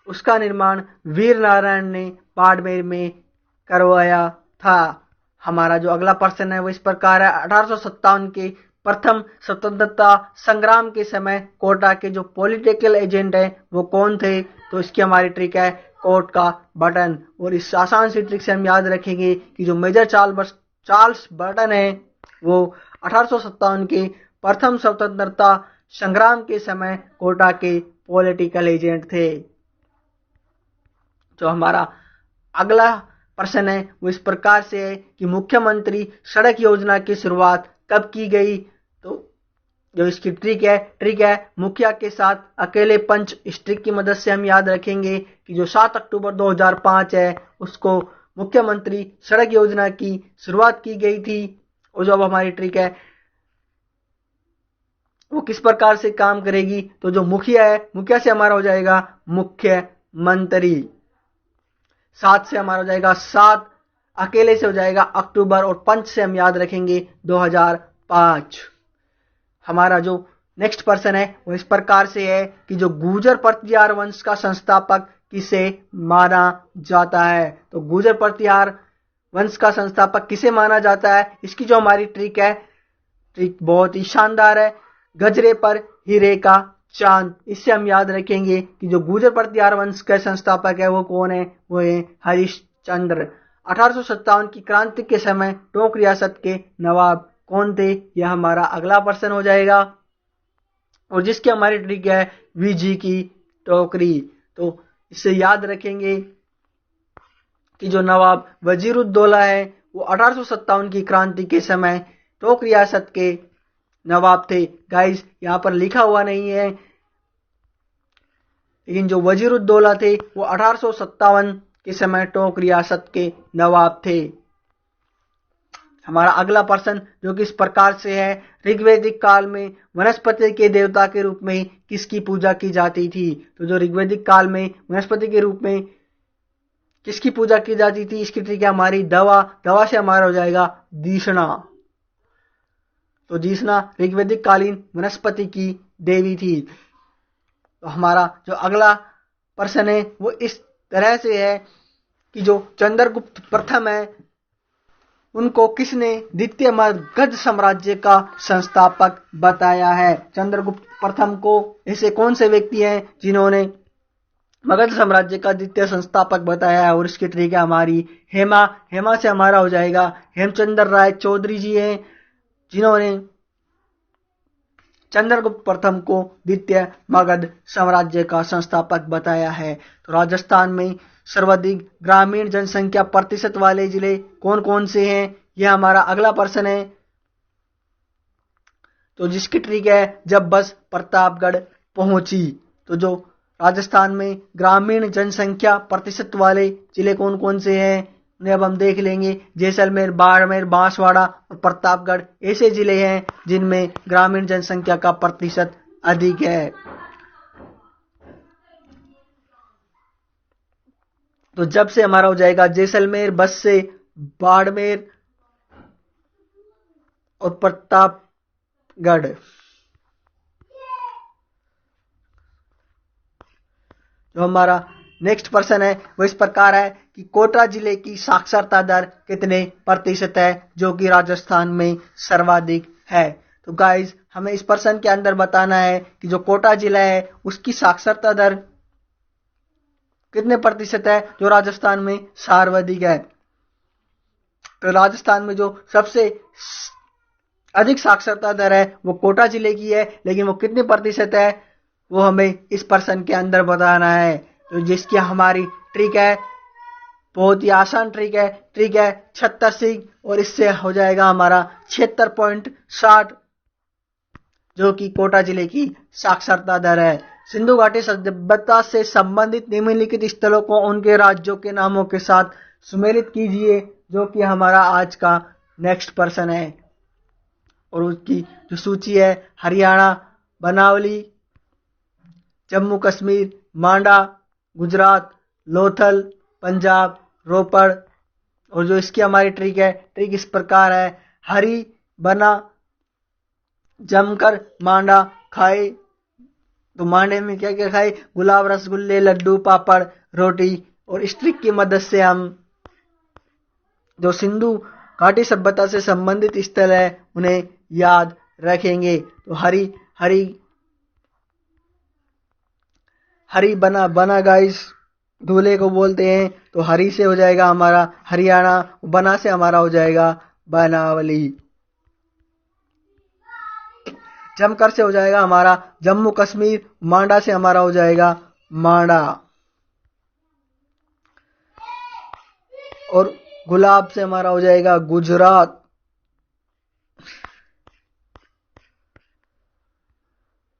उसका निर्माण वीर नारायण ने बाड़मेर में करवाया था। हमारा जो अगला प्रश्न है वो इस प्रकार है, 1857 के प्रथम स्वतंत्रता संग्राम के समय कोटा के जो पॉलिटिकल एजेंट है वो कौन थे? तो इसकी हमारी ट्रिक है कोर्ट का बटन। और इस आसान सी ट्रिक से हम याद रखेंगे कि जो मेजर चार्ल्स बटन है वो 1857 के प्रथम स्वतंत्रता संग्राम के समय कोटा के पॉलिटिकल एजेंट थे। जो हमारा अगला प्रश्न है वो इस प्रकार से है कि मुख्यमंत्री सड़क योजना की शुरुआत कब की गई? तो जो इसकी ट्रिक है मुखिया के साथ अकेले पंच। इस ट्रिक की मदद से हम याद रखेंगे कि जो 7 अक्टूबर 2005 है उसको मुख्यमंत्री सड़क योजना की शुरुआत की गई थी। और जो अब हमारी ट्रिक है वो किस प्रकार से काम करेगी? तो जो मुखिया है, मुखिया से हमारा हो जाएगा मुख्यमंत्री। 7 से हमारा हो जाएगा 7, अकेले से हो जाएगा अक्टूबर, और पंच से हम याद रखेंगे 2005। हमारा जो नेक्स्ट पर्सन है वो इस प्रकार से है कि जो गुर्जर प्रतिहार वंश का संस्थापक किसे माना जाता है? तो गुर्जर प्रतिहार वंश का संस्थापक किसे माना जाता है? इसकी जो हमारी ट्रिक है, ट्रिक बहुत ही शानदार है, गजरे पर हीरे का चांद। इससे हम याद रखेंगे कि जो गुर्जर प्रतिहार वंश के संस्थापक है वो कौन है? वो है हरिश्चंद्र। 1857 की क्रांति के समय टोंक रियासत के नवाब कौन थे? यह हमारा अगला प्रश्न हो जाएगा। और जिसकी हमारी ट्रिक है वीजी की टोकरी। तो इससे याद रखेंगे कि जो नवाब वजीरुद्दौला है वो 1857 की क्रांति के समय टोंक रियासत के नवाब थे। गाइस यहां पर लिखा हुआ नहीं है, लेकिन जो वजीरुद्दौला थे वो 1857 के समय टोंक रियासत के नवाब थे। हमारा अगला प्रश्न जो कि इस प्रकार से है, ऋग्वैदिक काल में वनस्पति के देवता के रूप में किसकी पूजा की जाती थी? तो जो ऋग्वैदिक काल में वनस्पति के रूप में किसकी पूजा की जाती थी? इसकी ट्रिक है हमारी दवा। दवा से हमारा हो जाएगा दीक्षणा। तो दीक्षणा ऋग्वैदिक कालीन वनस्पति की देवी थी। तो हमारा जो अगला प्रश्न है वो इस तरह से है कि जो चंद्रगुप्त प्रथम है उनको किसने द्वितीय मगध साम्राज्य का संस्थापक बताया है? चंद्रगुप्त प्रथम को ऐसे कौन से व्यक्ति हैं जिन्होंने मगध साम्राज्य का द्वितीय संस्थापक बताया है? और इसकी ट्रिक है हमारी हेमा। हेमा से हमारा हो जाएगा हेमचंद्र राय चौधरी जी हैं जिन्होंने चंद्रगुप्त प्रथम को द्वितीय मगध साम्राज्य का संस्थापक बताया है। तो राजस्थान में सर्वाधिक ग्रामीण जनसंख्या प्रतिशत वाले जिले कौन कौन से हैं? यह हमारा अगला प्रश्न है। तो जिसकी ट्रिक है जब बस प्रतापगढ़ पहुंची। तो जो राजस्थान में ग्रामीण जनसंख्या प्रतिशत वाले जिले कौन कौन से हैं उन्हें अब हम देख लेंगे। जैसलमेर, बाड़मेर, बांसवाड़ा और प्रतापगढ़ ऐसे जिले हैं जिनमें ग्रामीण जनसंख्या का प्रतिशत अधिक है। तो जब से हमारा हो जाएगा जैसलमेर, बस से बाड़मेर और प्रतापगढ़। जो हमारा नेक्स्ट प्रश्न है वो इस प्रकार है कि कोटा जिले की साक्षरता दर कितने प्रतिशत है जो कि राजस्थान में सर्वाधिक है? तो गाइज हमें इस प्रश्न के अंदर बताना है कि जो कोटा जिला है उसकी साक्षरता दर कितने प्रतिशत है जो राजस्थान में सर्वाधिक है। तो राजस्थान में जो सबसे अधिक साक्षरता दर है वो कोटा जिले की है, लेकिन वो कितने प्रतिशत है वो हमें इस प्रश्न के अंदर बताना है। तो जिसकी हमारी ट्रिक है बहुत ही आसान ट्रिक है 76 सिंह, और इससे हो जाएगा हमारा 76.60, जो कि कोटा जिले की साक्षरता दर है। सिंधु घाटी सभ्यता से संबंधित निम्नलिखित स्थलों को उनके राज्यों के नामों के साथ सुमेलित कीजिए, जो कि हमारा आज का नेक्स्ट पर्सन है। और उसकी जो सूची है, हरियाणा, बनावली, जम्मू कश्मीर, मांडा, गुजरात, लोथल, पंजाब, रोपड़। और जो इसकी हमारी ट्रिक इस प्रकार है, हरी बना जमकर मांडा खाए। तो मांडे में क्या क्या खाए? गुलाब, रसगुल्ले, लड्डू, पापड़, रोटी। और इस ट्रिक की मदद से हम जो सिंधु घाटी सभ्यता से संबंधित स्थल है उन्हें याद रखेंगे। तो हरी बना गाइस दूल्हे को बोलते हैं। तो हरी से हो जाएगा हमारा हरियाणा, बना से हमारा हो जाएगा बनावली, जमकर से हो जाएगा हमारा जम्मू कश्मीर, मांडा से हमारा हो जाएगा मांडा, और गुलाब से हमारा हो जाएगा गुजरात,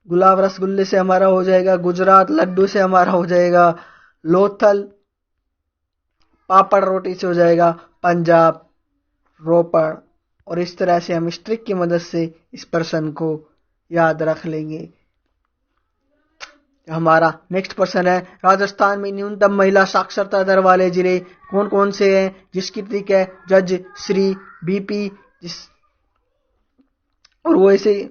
गुलाब रसगुल्ले से हमारा हो जाएगा गुजरात, लड्डू से हमारा हो जाएगा लोथल, पापड़ रोटी से हो जाएगा पंजाब, रोपड़। और इस तरह से हम इस ट्रिक की मदद से इस पर्सन को याद रख लेंगे। हमारा नेक्स्ट पर्सन है, राजस्थान में न्यूनतम महिला साक्षरता दर वाले जिले कौन कौन से हैं, जिसकी ट्रिक है जज श्री बीपी। और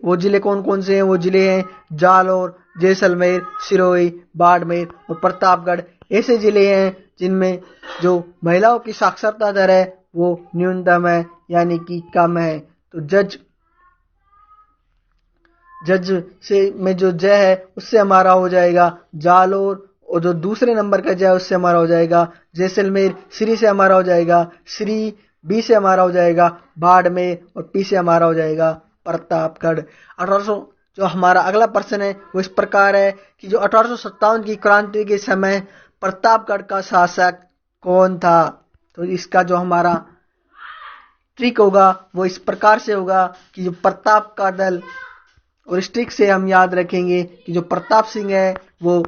वो जिले कौन कौन से हैं? वो जिले हैं जालौर, जैसलमेर, सिरोही, बाड़मेर और प्रतापगढ़। ऐसे जिले हैं जिनमें जो महिलाओं की साक्षरता दर है वो न्यूनतम है, यानी कि कम है। तो जज से में जो जय है उससे हमारा हो जाएगा जालौर, और जो दूसरे नंबर का जय उससे हमारा हो जाएगा जैसलमेर। श्री से हमारा हो जाएगा श्री, बी से हमारा हो जाएगा बाड़मेर, और पी से हमारा हो जाएगा प्रतापगढ़। 1800 जो हमारा अगला प्रश्न है वो इस प्रकार है कि जो 1857 की क्रांति के समय प्रतापगढ़ का शासक कौन था। तो इसका जो हमारा ट्रिक होगा वो इस प्रकार से होगा कि जो प्रताप का दल, और इस ट्रिक से हम याद रखेंगे कि जो प्रताप सिंह है वो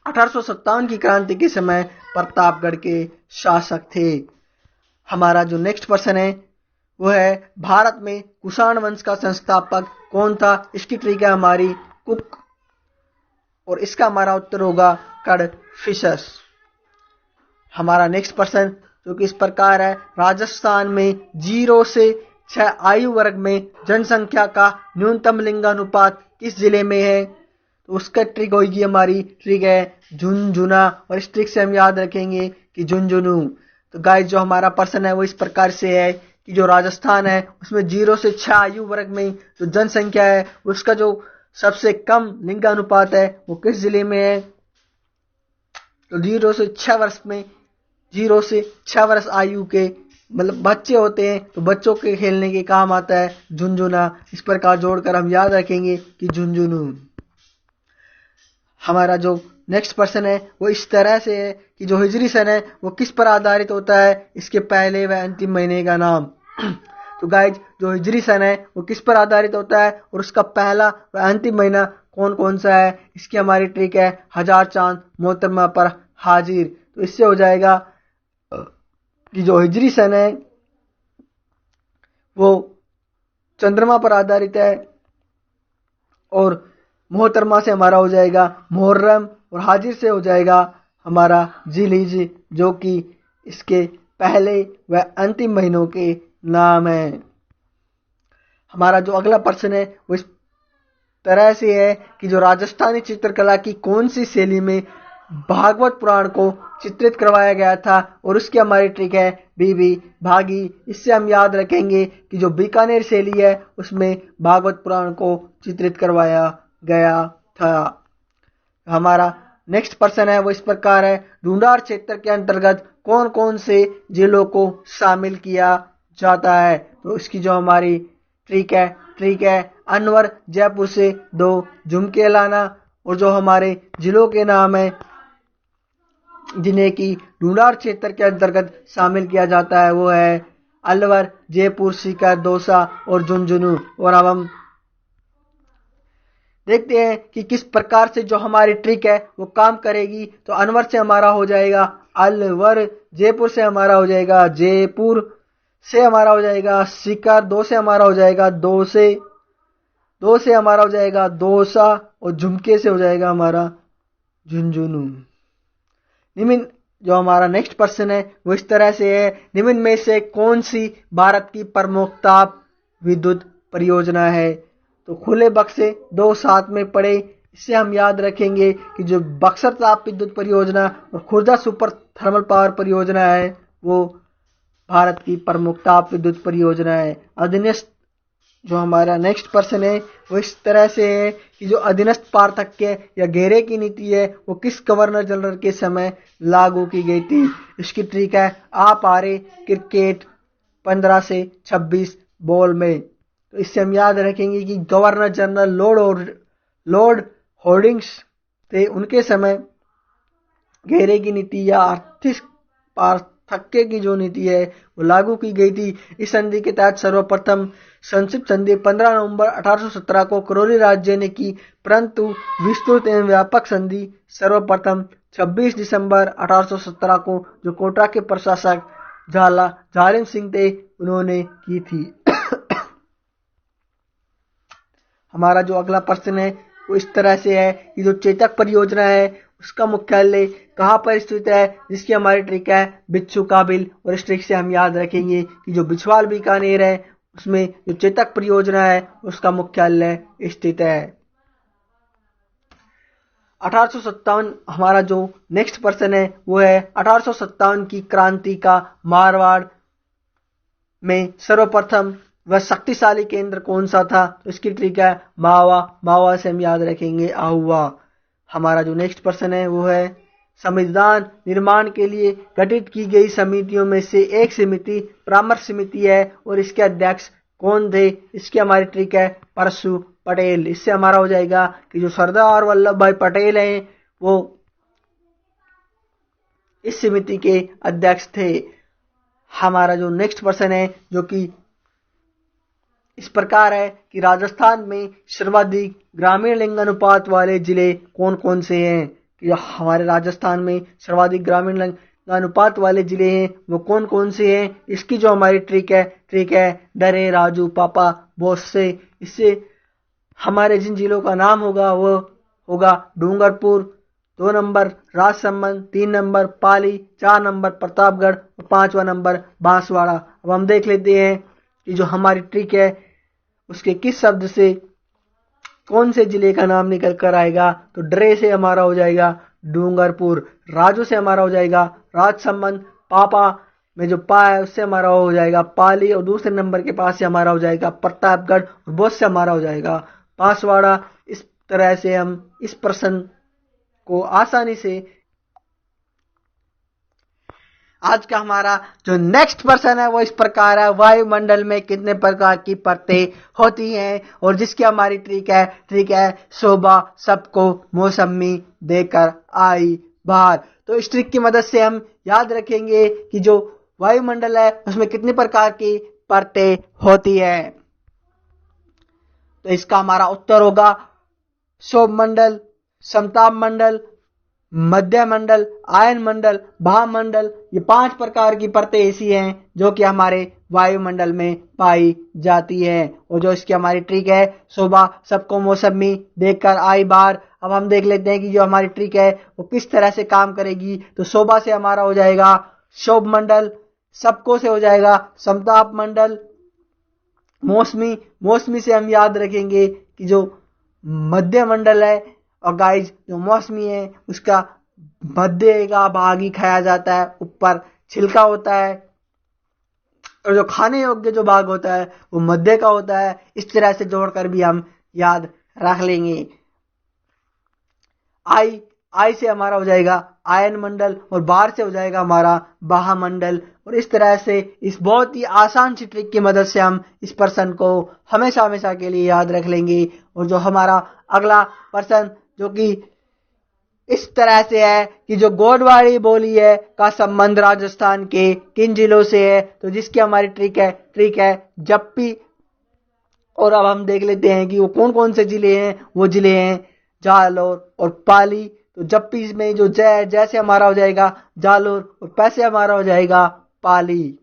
1857 की क्रांति के समय प्रतापगढ़ के शासक थे। हमारा जो नेक्स्ट पर्सन है वो है, भारत में कुषाण वंश का संस्थापक कौन था। इसकी ट्रिक है हमारी कुक, और इसका हमारा उत्तर होगा कड़फिशस। हमारा नेक्स्ट पर्सन जो कि इस प्रकार है, राजस्थान में 0 से 6 आयु वर्ग में जनसंख्या का न्यूनतम लिंगानुपात किस जिले में है। तो उसका ट्रिक होगी हमारी ट्रिक है झुंझुना, और इस ट्रिक से हम याद रखेंगे कि झुंझुनू। तो गाइस जो हमारा पर्सन है वो इस प्रकार से है कि जो राजस्थान है उसमें 0 से 6 आयु वर्ग में जो जनसंख्या है उसका जो सबसे कम लिंगानुपात है वो किस जिले में है। तो 0 से 6 वर्ष में 0 से 6 वर्ष आयु के मतलब बच्चे होते हैं, तो बच्चों के खेलने के काम आता है झुंझुना। इस प्रकार जोड़कर हम याद रखेंगे कि झुंझुनू। हमारा जो नेक्स्ट पर्सन है वो इस तरह से है कि जो हिजरी सन है वो किस पर आधारित होता है, इसके पहले व अंतिम महीने का नाम। तो गाइज जो हिजरी सन है वो किस पर आधारित होता है और उसका पहला व अंतिम महीना कौन कौन सा है, इसकी हमारी ट्रिक है हजार चांद मोहतरमा पर हाजिर। तो इससे हो जाएगा कि जो हिजरी सन है वो चंद्रमा पर आधारित है, और मोहतरमा से हमारा हो जाएगा मुहर्रम, और हाजिर से हो जाएगा हमारा जिलहिज, जो कि इसके पहले व अंतिम महीनों के नाम है। हमारा जो अगला प्रश्न है वो इस तरह से है कि जो राजस्थानी चित्रकला की कौन सी शैली में भागवत पुराण को चित्रित करवाया गया था, और उसकी हमारी ट्रिक है बीबी भागी। इससे हम याद रखेंगे कि जो बीकानेर शैली है उसमें भागवत पुराण को चित्रित करवाया गया था। हमारा नेक्स्ट पर्सन है वो इस प्रकार है, ढूंढार क्षेत्र के अंतर्गत कौन कौन से जिलों को शामिल किया जाता है। तो इसकी जो हमारी ट्रिक है अनवर जयपुर से 2 झुमके लाना, और जो हमारे जिलों के नाम है जिन्हें की ढूंढार क्षेत्र के अंतर्गत शामिल किया जाता है वो है अलवर, जयपुर, सीकर, दौसा और झुंझुनू। और अब हम देखते हैं कि किस प्रकार से जो हमारी ट्रिक है वो काम करेगी। तो अनवर से हमारा हो जाएगा अलवर, जयपुर से हमारा हो जाएगा जयपुर, से हमारा हो जाएगा सीकर, दो से हमारा हो जाएगा दो से हमारा हो जाएगा दौसा और झुमके से हो जाएगा हमारा झुंझुनू। निम्न जो हमारा नेक्स्ट प्रश्न है वो इस तरह से है, निम्न में से कौन सी भारत की प्रमुख ताप विद्युत परियोजना है। तो खुले बक्से 2 साथ में पड़े, इससे हम याद रखेंगे कि जो बक्सर ताप विद्युत परियोजना और खुर्दा सुपर थर्मल पावर परियोजना है वो भारत की प्रमुख ताप विद्युत परियोजना है। अधीनस्थ जो हमारा नेक्स्ट प्रश्न है वो इस तरह से है कि जो अधीनस्थ पार्थक्य या घेरे की नीति है वो किस गवर्नर जनरल के समय लागू की गई थी। इसकी ट्रिक है आप आ रहे क्रिकेट 15 से 26 बॉल में। तो इससे हम याद रखेंगे कि गवर्नर जनरल लॉर्ड होर्डिंग्स थे, उनके समय घेरे की नीति या आर्थिक पार्थक्य की जो नीति है वो लागू की गई थी। इस संधि के तहत सर्वप्रथम संक्षिप्त संधि 15 नवंबर 1817 को करौली राज्य ने की, परंतु विस्तृत एवं व्यापक संधि सर्वप्रथम 26 दिसंबर 1817 को जो कोटा के प्रशासक झालिम सिंह थे उन्होंने की थी। हमारा जो अगला प्रश्न है वो इस तरह से है कि जो चेतक परियोजना है उसका मुख्यालय कहाँ पर स्थित है, जिसकी हमारी ट्रिक है बिच्छू काबिल। और इस ट्रिक से हम याद रखेंगे कि जो बिछवाल बीकानेर है उसमें जो चेतक परियोजना है उसका मुख्यालय स्थित है। 1857 हमारा जो नेक्स्ट प्रश्न है वो है 1857 की क्रांति का मारवाड़ में सर्वप्रथम वह शक्तिशाली केंद्र कौन सा था। तो इसकी ट्रिक है मावा से हम याद रखेंगे आहुआ। हमारा जो नेक्स्ट प्रश्न है वो है संविधान निर्माण के लिए गठित की गई समितियों में से एक समिति परामर्श समिति है और इसके अध्यक्ष कौन थे। इसकी हमारी ट्रिक है परशु पटेल। इससे हमारा हो जाएगा कि जो सरदार वल्लभ भाई पटेल हैं वो इस समिति के अध्यक्ष थे। हमारा जो नेक्स्ट प्रश्न है जो कि इस प्रकार है कि राजस्थान में सर्वाधिक ग्रामीण लिंगानुपात वाले जिले कौन कौन से हैं। कि हमारे राजस्थान में सर्वाधिक ग्रामीण लिंगानुपात वाले जिले हैं वो कौन कौन से हैं। इसकी जो हमारी ट्रिक है डरे राजू पापा बोस से। इससे हमारे जिन जिलों का नाम होगा वो होगा डूंगरपुर, 2 नंबर राजसमंद, 3 नंबर पाली, 4 नंबर प्रतापगढ़ और 5वां नंबर बांसवाड़ा। अब हम देख लेते हैं कि जो हमारी ट्रिक है उसके किस शब्द से कौन से जिले का नाम निकल कर आएगा। तो ड्रे से हमारा हो जाएगा डूंगरपुर, राजू से हमारा हो जाएगा राजसमंद, पापा में जो पा है उससे हमारा हो जाएगा पाली और दूसरे नंबर के पास से हमारा हो जाएगा प्रतापगढ़ और बोस से हमारा हो जाएगा बांसवाड़ा। इस तरह से हम इस प्रश्न को आसानी से आज का हमारा जो नेक्स्ट प्रश्न है वो इस प्रकार है, वायुमंडल में कितने प्रकार की परतें होती हैं। और जिसकी हमारी ट्रिक है शोभा सबको मौसमी देकर आई बाहर। तो इस ट्रिक की मदद से हम याद रखेंगे कि जो वायुमंडल है उसमें कितने प्रकार की परतें होती है। तो इसका हमारा उत्तर होगा शोभ मंडल, समताप मंडल, मध्य मंडल, आयन मंडल, भामंडल। ये 5 प्रकार की परतें ऐसी हैं जो कि हमारे वायुमंडल में पाई जाती है। और जो इसकी हमारी ट्रिक है शोभा सबको मौसमी देखकर आई बाहर। अब हम देख लेते हैं कि जो हमारी ट्रिक है वो किस तरह से काम करेगी। तो शोभा से हमारा हो जाएगा शोभ मंडल, सबको से हो जाएगा समताप मंडल, मौसमी से हम याद रखेंगे कि जो मध्य मंडल है। और गाइज जो मौसमी है उसका मध्य का भाग ही खाया जाता है, ऊपर छिलका होता है और जो खाने योग्य जो भाग होता है वो मध्य का होता है। इस तरह से जोड़कर भी हम याद रख लेंगे। आई से हमारा हो जाएगा आयन मंडल और बाहर से हो जाएगा हमारा बाह्य मंडल। और इस तरह से इस बहुत ही आसान सी ट्रिक की मदद से हम इस प्रश्न को हमेशा के लिए याद रख लेंगे। और जो हमारा अगला प्रश्न जो कि इस तरह से है कि जो गोडवाड़ी बोली है का संबंध राजस्थान के किन जिलों से है, तो जिसकी हमारी ट्रिक है जप्पी। और अब हम देख लेते हैं कि वो कौन कौन से जिले हैं। वो जिले हैं जालोर और पाली। तो जप्पी में जो जैसे हमारा हो जाएगा जालोर और पैसे हमारा हो जाएगा पाली।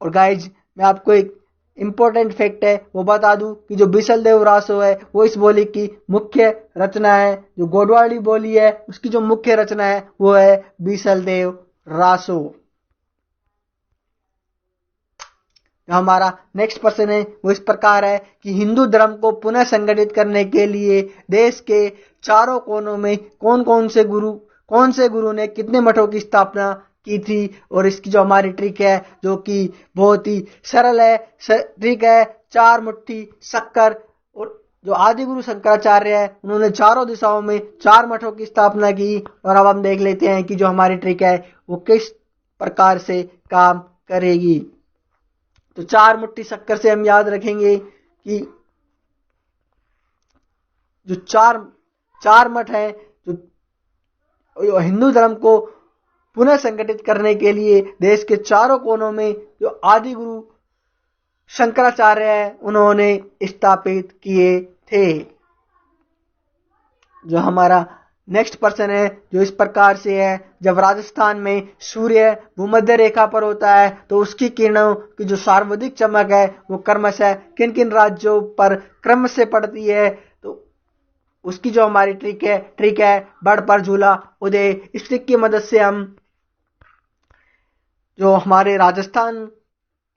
और गाइज मैं आपको एक इंपॉर्टेंट फैक्ट है वो बता दूं कि जो बीसलदेव रासो है वो इस बोली की मुख्य रचना है। जो गोडवाड़ी बोली है उसकी जो मुख्य रचना है वो है बीसलदेव रासो। हमारा नेक्स्ट प्रश्न है वो इस प्रकार है कि हिंदू धर्म को पुनः संगठित करने के लिए देश के चारों कोनों में कौन से गुरु ने कितने मठों की स्थापना की थी। और इसकी जो हमारी ट्रिक है जो कि बहुत ही सरल है, ट्रिक है 4 मुट्ठी शक्कर। और जो आदि गुरु शंकराचार्य है उन्होंने चारों दिशाओं में 4 मठों की स्थापना की। और अब हम देख लेते हैं कि जो हमारी ट्रिक है वो किस प्रकार से काम करेगी। तो 4 मुट्ठी शक्कर से हम याद रखेंगे कि जो चार मठ है जो हिंदू धर्म को पुनः संगठित करने के लिए देश के चारों कोनों में जो आदि गुरु शंकराचार्य है उन्होंने स्थापित किए थे। जो हमारा नेक्स्ट प्रश्न है जो इस प्रकार से है, जब राजस्थान में सूर्य भूमध्य रेखा पर होता है तो उसकी किरणों की जो सर्वाधिक चमक है वो क्रमशः किन किन राज्यों पर क्रम से पड़ती है। तो उसकी जो हमारी ट्रिक है बड़ पर झूला उदय। इस ट्रिक की मदद से हम जो हमारे राजस्थान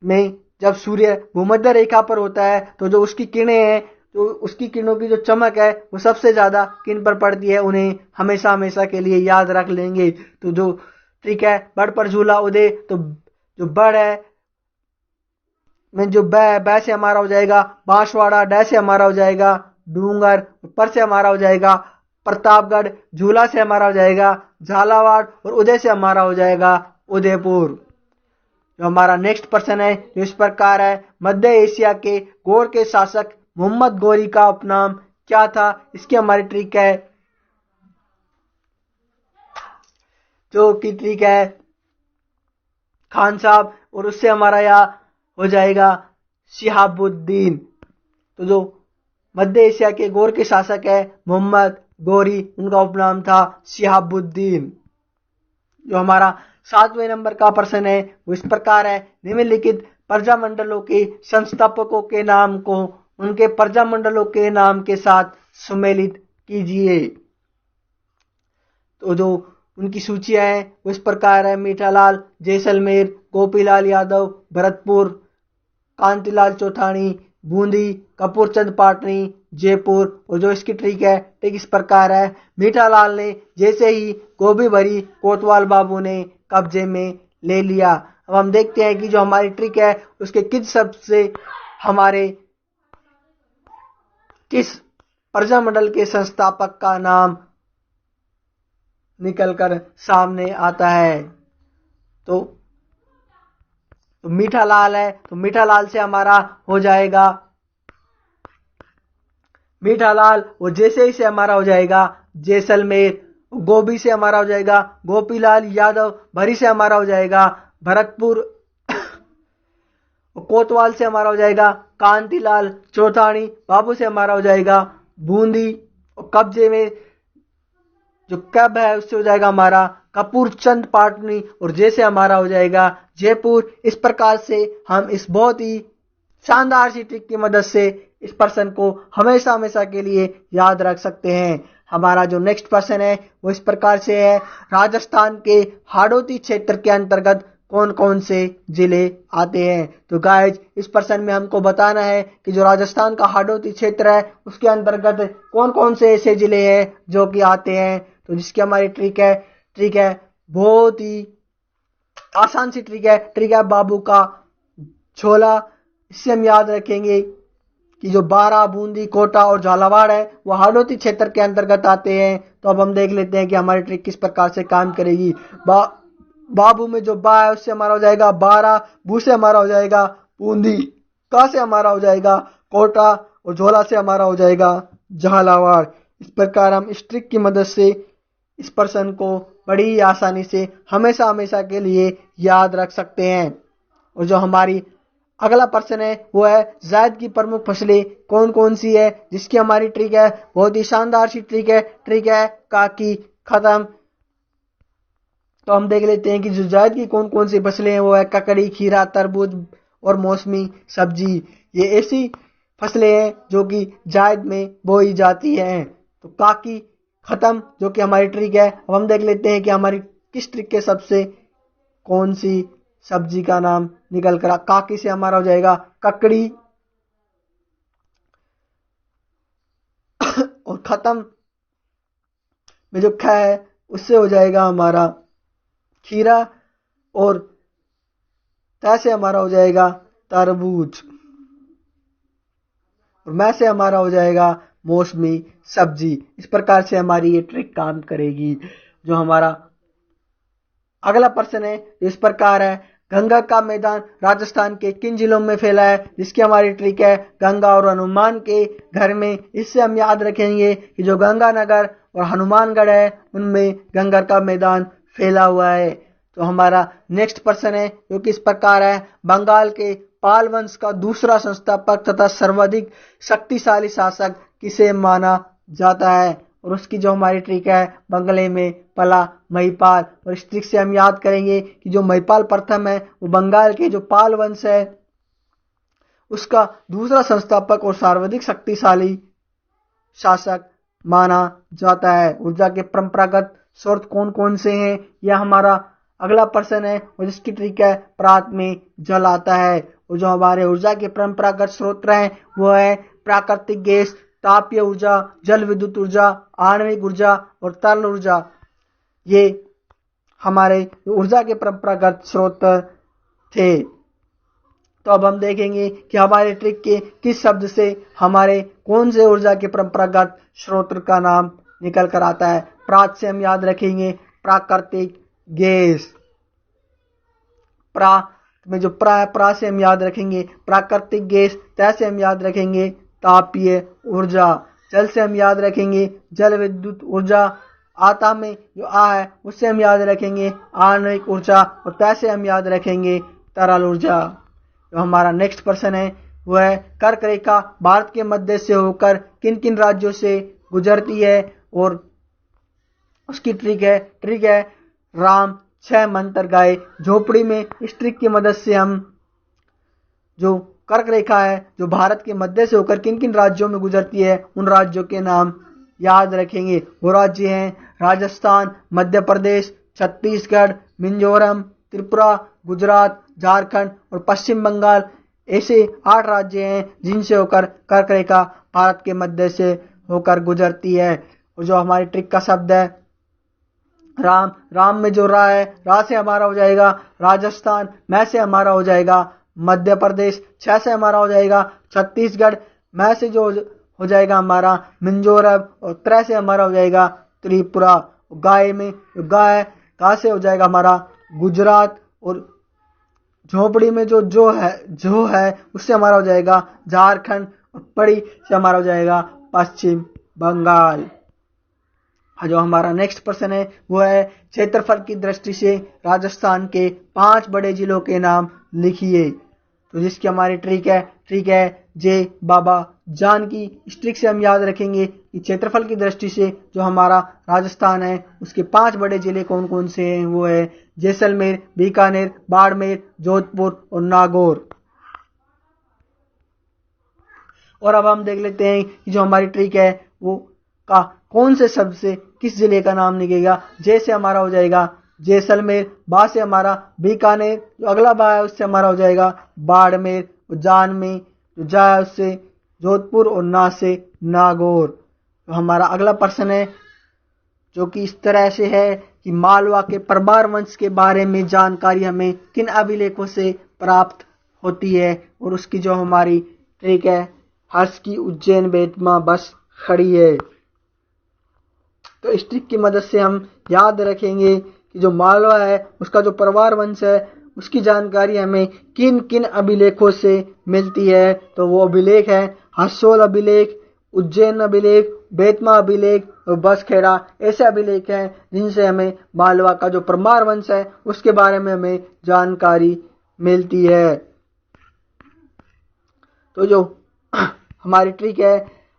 में जब सूर्य भूमध्य रेखा पर होता है तो जो उसकी किरणें हैं तो उसकी किरणों की जो चमक है वो सबसे ज्यादा किन पर पड़ती है, उन्हें हमेशा हमेशा के लिए याद रख लेंगे। तो जो ट्रिक है बड़ पर झूला उदय, तो जो बड़ है में जो बै से हमारा हो जाएगा बांसवाड़ा, डै से हमारा हो जाएगा डूंगर, पर से हमारा हो जाएगा प्रतापगढ़, झूला से हमारा हो जाएगा झालावाड़ और उदय से हमारा हो जाएगा उदयपुर। जो हमारा नेक्स्ट प्रश्न है जो इस प्रकार है, मध्य एशिया के गौर के शासक मोहम्मद गौरी का उपनाम क्या था। इसकी हमारी ट्रिक है जो की ट्रिक है खान साहब और उससे हमारा यहाँ हो जाएगा शिहाबुद्दीन। तो जो मध्य एशिया के गौर के शासक है मोहम्मद गौरी, उनका उपनाम था शिहाबुद्दीन। जो हमारा 7वें नंबर का प्रश्न है वो इस प्रकार है, निम्नलिखित प्रजामंडलों के संस्थापकों के नाम को उनके प्रजामंडलों के नाम के साथ सम्मिलित कीजिए। तो जो उनकी सूचियां हैं वो इस प्रकार है, मीठालाल जैसलमेर, गोपीलाल यादव भरतपुर, कांतिलाल चौथानी बूंदी, कपूरचंद पाटनी जयपुर। और जो इसकी ट्रिक है ठीक इस प्रकार है, मीठालाल ने जैसे ही गोभी भरी कोतवाल बाबू ने कब्जे में ले लिया। अब हम देखते हैं कि जो हमारी ट्रिक है उसके किस शब्द से हमारे किस प्रजामंडल के संस्थापक का नाम निकलकर सामने आता है। तो मीठालाल है तो मीठालाल से हमारा हो जाएगा मीठालाल, वो जैसे ही से हमारा हो जाएगा जैसलमेर, गोभी से हमारा हो जाएगा गोपीलाल यादव, भरी से हमारा हो जाएगा भरतपुर, कोतवाल से हमारा हो जाएगा कांतिलाल चौथानी, बाबू से हमारा हो जाएगा बूंदी, और कब्जे में जो कब है उससे हो जाएगा हमारा कपूरचंद पाटनी, और जैसे हमारा हो जाएगा जयपुर। इस प्रकार से हम इस बहुत ही शानदार सी ट्रिक की मदद से इस प्रश्न को हमेशा हमेशा के लिए याद रख सकते हैं। हमारा जो नेक्स्ट प्रश्न है वो इस प्रकार से है, राजस्थान के हाड़ौती क्षेत्र के अंतर्गत कौन कौन से जिले आते हैं। तो गाइज इस प्रश्न में हमको बताना है कि जो राजस्थान का हाड़ौती क्षेत्र है उसके अंतर्गत कौन कौन से ऐसे जिले हैं जो कि आते हैं। तो जिसकी हमारी ट्रिक है बहुत ही आसान सी ट्रिक है बाबू का छोला। इससे हम याद रखेंगे कि जो बारा, बूंदी, कोटा और झालावाड़ है वो हाड़ौती क्षेत्र के अंतर्गत आते हैं। तो अब हम देख लेते हैं कि हमारी ट्रिक किस प्रकार से काम करेगी। बाबू में जो बा है उससे हमारा हो जाएगा बारा, बू से हमारा हो जाएगा बूंदी, का से हमारा हो जाएगा कोटा और झोला से हमारा हो जाएगा झालावाड़। इस प्रकार हम इस ट्रिक की मदद से इस प्रश्न को बड़ी आसानी से हमेशा हमेशा के लिए याद रख सकते हैं। और जो हमारी अगला प्रश्न है वो है जायद की प्रमुख फसलें कौन कौन सी है, जिसकी हमारी ट्रिक है बहुत ही शानदार सी ट्रिक है काकी खत्म। तो हम देख लेते हैं कि जो जायद की कौन कौन सी फसलें हैं वो है ककड़ी, खीरा, तरबूज और मौसमी सब्जी। ये ऐसी फसलें हैं जो कि जायद में बोई जाती हैं। तो काकी खत्म जो कि हमारी ट्रिक है। अब हम देख लेते हैं कि हमारी किस ट्रिक के सबसे कौन सी सब्जी का नाम निकल कर काकी से हमारा हो जाएगा ककड़ी और खत्म में जो ख है उससे हो जाएगा हमारा खीरा और त से हमारा हो जाएगा तरबूज और मैं से हमारा हो जाएगा मौसमी सब्जी। इस प्रकार से हमारी ये ट्रिक काम करेगी। जो हमारा अगला प्रश्न है इस प्रकार है गंगा का मैदान राजस्थान के किन जिलों में फैला है, जिसकी हमारी ट्रिक है गंगा और हनुमान के घर में। इससे हम याद रखेंगे कि जो गंगानगर और हनुमानगढ़ है उनमें गंगा का मैदान फैला हुआ है। तो हमारा नेक्स्ट प्रश्न है जो कि इस प्रकार है बंगाल के पाल वंश का दूसरा संस्थापक तथा सर्वाधिक शक्तिशाली शासक किसे माना जाता है। और उसकी जो हमारी ट्रिक है बंगले में पला महिपाल। और इस ट्रिक से हम याद करेंगे कि जो महिपाल प्रथम है वो बंगाल के जो पाल वंश है उसका दूसरा संस्थापक और सर्वाधिक शक्तिशाली शासक माना जाता है। ऊर्जा के परंपरागत स्रोत कौन कौन से हैं, यह हमारा अगला प्रश्न है। और जिसकी ट्रिक है प्रात में जल आता है। और जो हमारे ऊर्जा के परंपरागत स्रोत हैं वो है प्राकृतिक गैस, तापीय ऊर्जा, जल विद्युत ऊर्जा, आणविक ऊर्जा और तरल ऊर्जा। ये हमारे ऊर्जा के परंपरागत स्रोत थे। तो अब हम देखेंगे कि हमारे ट्रिक के किस शब्द से हमारे कौन से ऊर्जा के परंपरागत स्रोत का नाम निकल कर आता है। प्रात से हम याद रखेंगे प्राकृतिक गैस, प्रा में जो प्रा से हम याद रखेंगे प्राकृतिक गैस, तय से हम याद रखेंगे तापीय ऊर्जा, जल से हम याद रखेंगे जल विद्युत ऊर्जा, आता में जो आ है उससे हम याद रखेंगे आणविक ऊर्जा और तय से हम याद रखेंगे तरल ऊर्जा। जो हमारा नेक्स्ट प्रश्न है वह है कर्क रेखा भारत के मध्य से होकर किन किन राज्यों से गुजरती है। और उसकी ट्रिक है राम 6 मंत्र गाए झोपड़ी में। इस ट्रिक की मदद से हम जो कर्क रेखा है जो भारत के मध्य से होकर किन किन राज्यों में गुजरती है उन राज्यों के नाम याद रखेंगे। वो राज्य हैं राजस्थान, मध्य प्रदेश, छत्तीसगढ़, मिजोरम, त्रिपुरा, गुजरात, झारखंड और पश्चिम बंगाल। ऐसे 8 राज्य हैं जिनसे होकर कर्क रेखा भारत के मध्य से होकर गुजरती है। और जो हमारी ट्रिक का शब्द है राम में जो रा है रा से हमारा हो जाएगा राजस्थान, मैं से हमारा हो जाएगा मध्य प्रदेश, 6 से हमारा हो जाएगा छत्तीसगढ़, मैं से जो हो जाएगा हमारा मिजोरम और त्र से हमारा हो जाएगा त्रिपुरा। गाय में गाय गा से हो जाएगा हमारा गुजरात और झोपड़ी में जो है उससे हमारा हो जाएगा झारखंड और पड़ी से हमारा हो जाएगा पश्चिम बंगाल। जो हमारा नेक्स्ट प्रश्न है वो है क्षेत्रफल की दृष्टि से राजस्थान के 5 बड़े जिलों के नाम लिखिए। तो जिसकी हमारी ट्रिक है जे बाबा जान की। इस ट्रिक से हम याद रखेंगे कि क्षेत्रफल की दृष्टि से जो हमारा राजस्थान है उसके 5 बड़े जिले कौन कौन से हैं। वो है जैसलमेर, बीकानेर, बाड़मेर, जोधपुर और नागौर। और अब हम देख लेते हैं कि जो हमारी ट्रिक है वो का कौन से शब्द से किस जिले का नाम निकलेगा। जे से हमारा हो जाएगा जैसलमेर, बा से हमारा बीकानेर, जो अगला बा है उससे हमारा हो जाएगा बाड़मेर, जान में जो जा है उससे जोधपुर और ना से नागौर। तो हमारा अगला प्रश्न है जो कि इस तरह से है कि मालवा के परमार वंश के बारे में जानकारी हमें किन अभिलेखों से प्राप्त होती है। और उसकी जो हमारी ट्रिक है हर्ष की उज्जैन बेतमा बस खड़ी है। तो इस ट्रिक की मदद से हम याद रखेंगे कि जो मालवा है उसका जो परवार वंश है उसकी जानकारी हमें किन किन अभिलेखों से मिलती है। तो वो अभिलेख है हर्षोल अभिलेख, उज्जैन अभिलेख, बेतमा अभिलेख और बसखेड़ा ऐसे अभिलेख हैं जिनसे हमें मालवा का जो परमार वंश है उसके बारे में हमें जानकारी मिलती है। तो जो हमारी ट्रिक है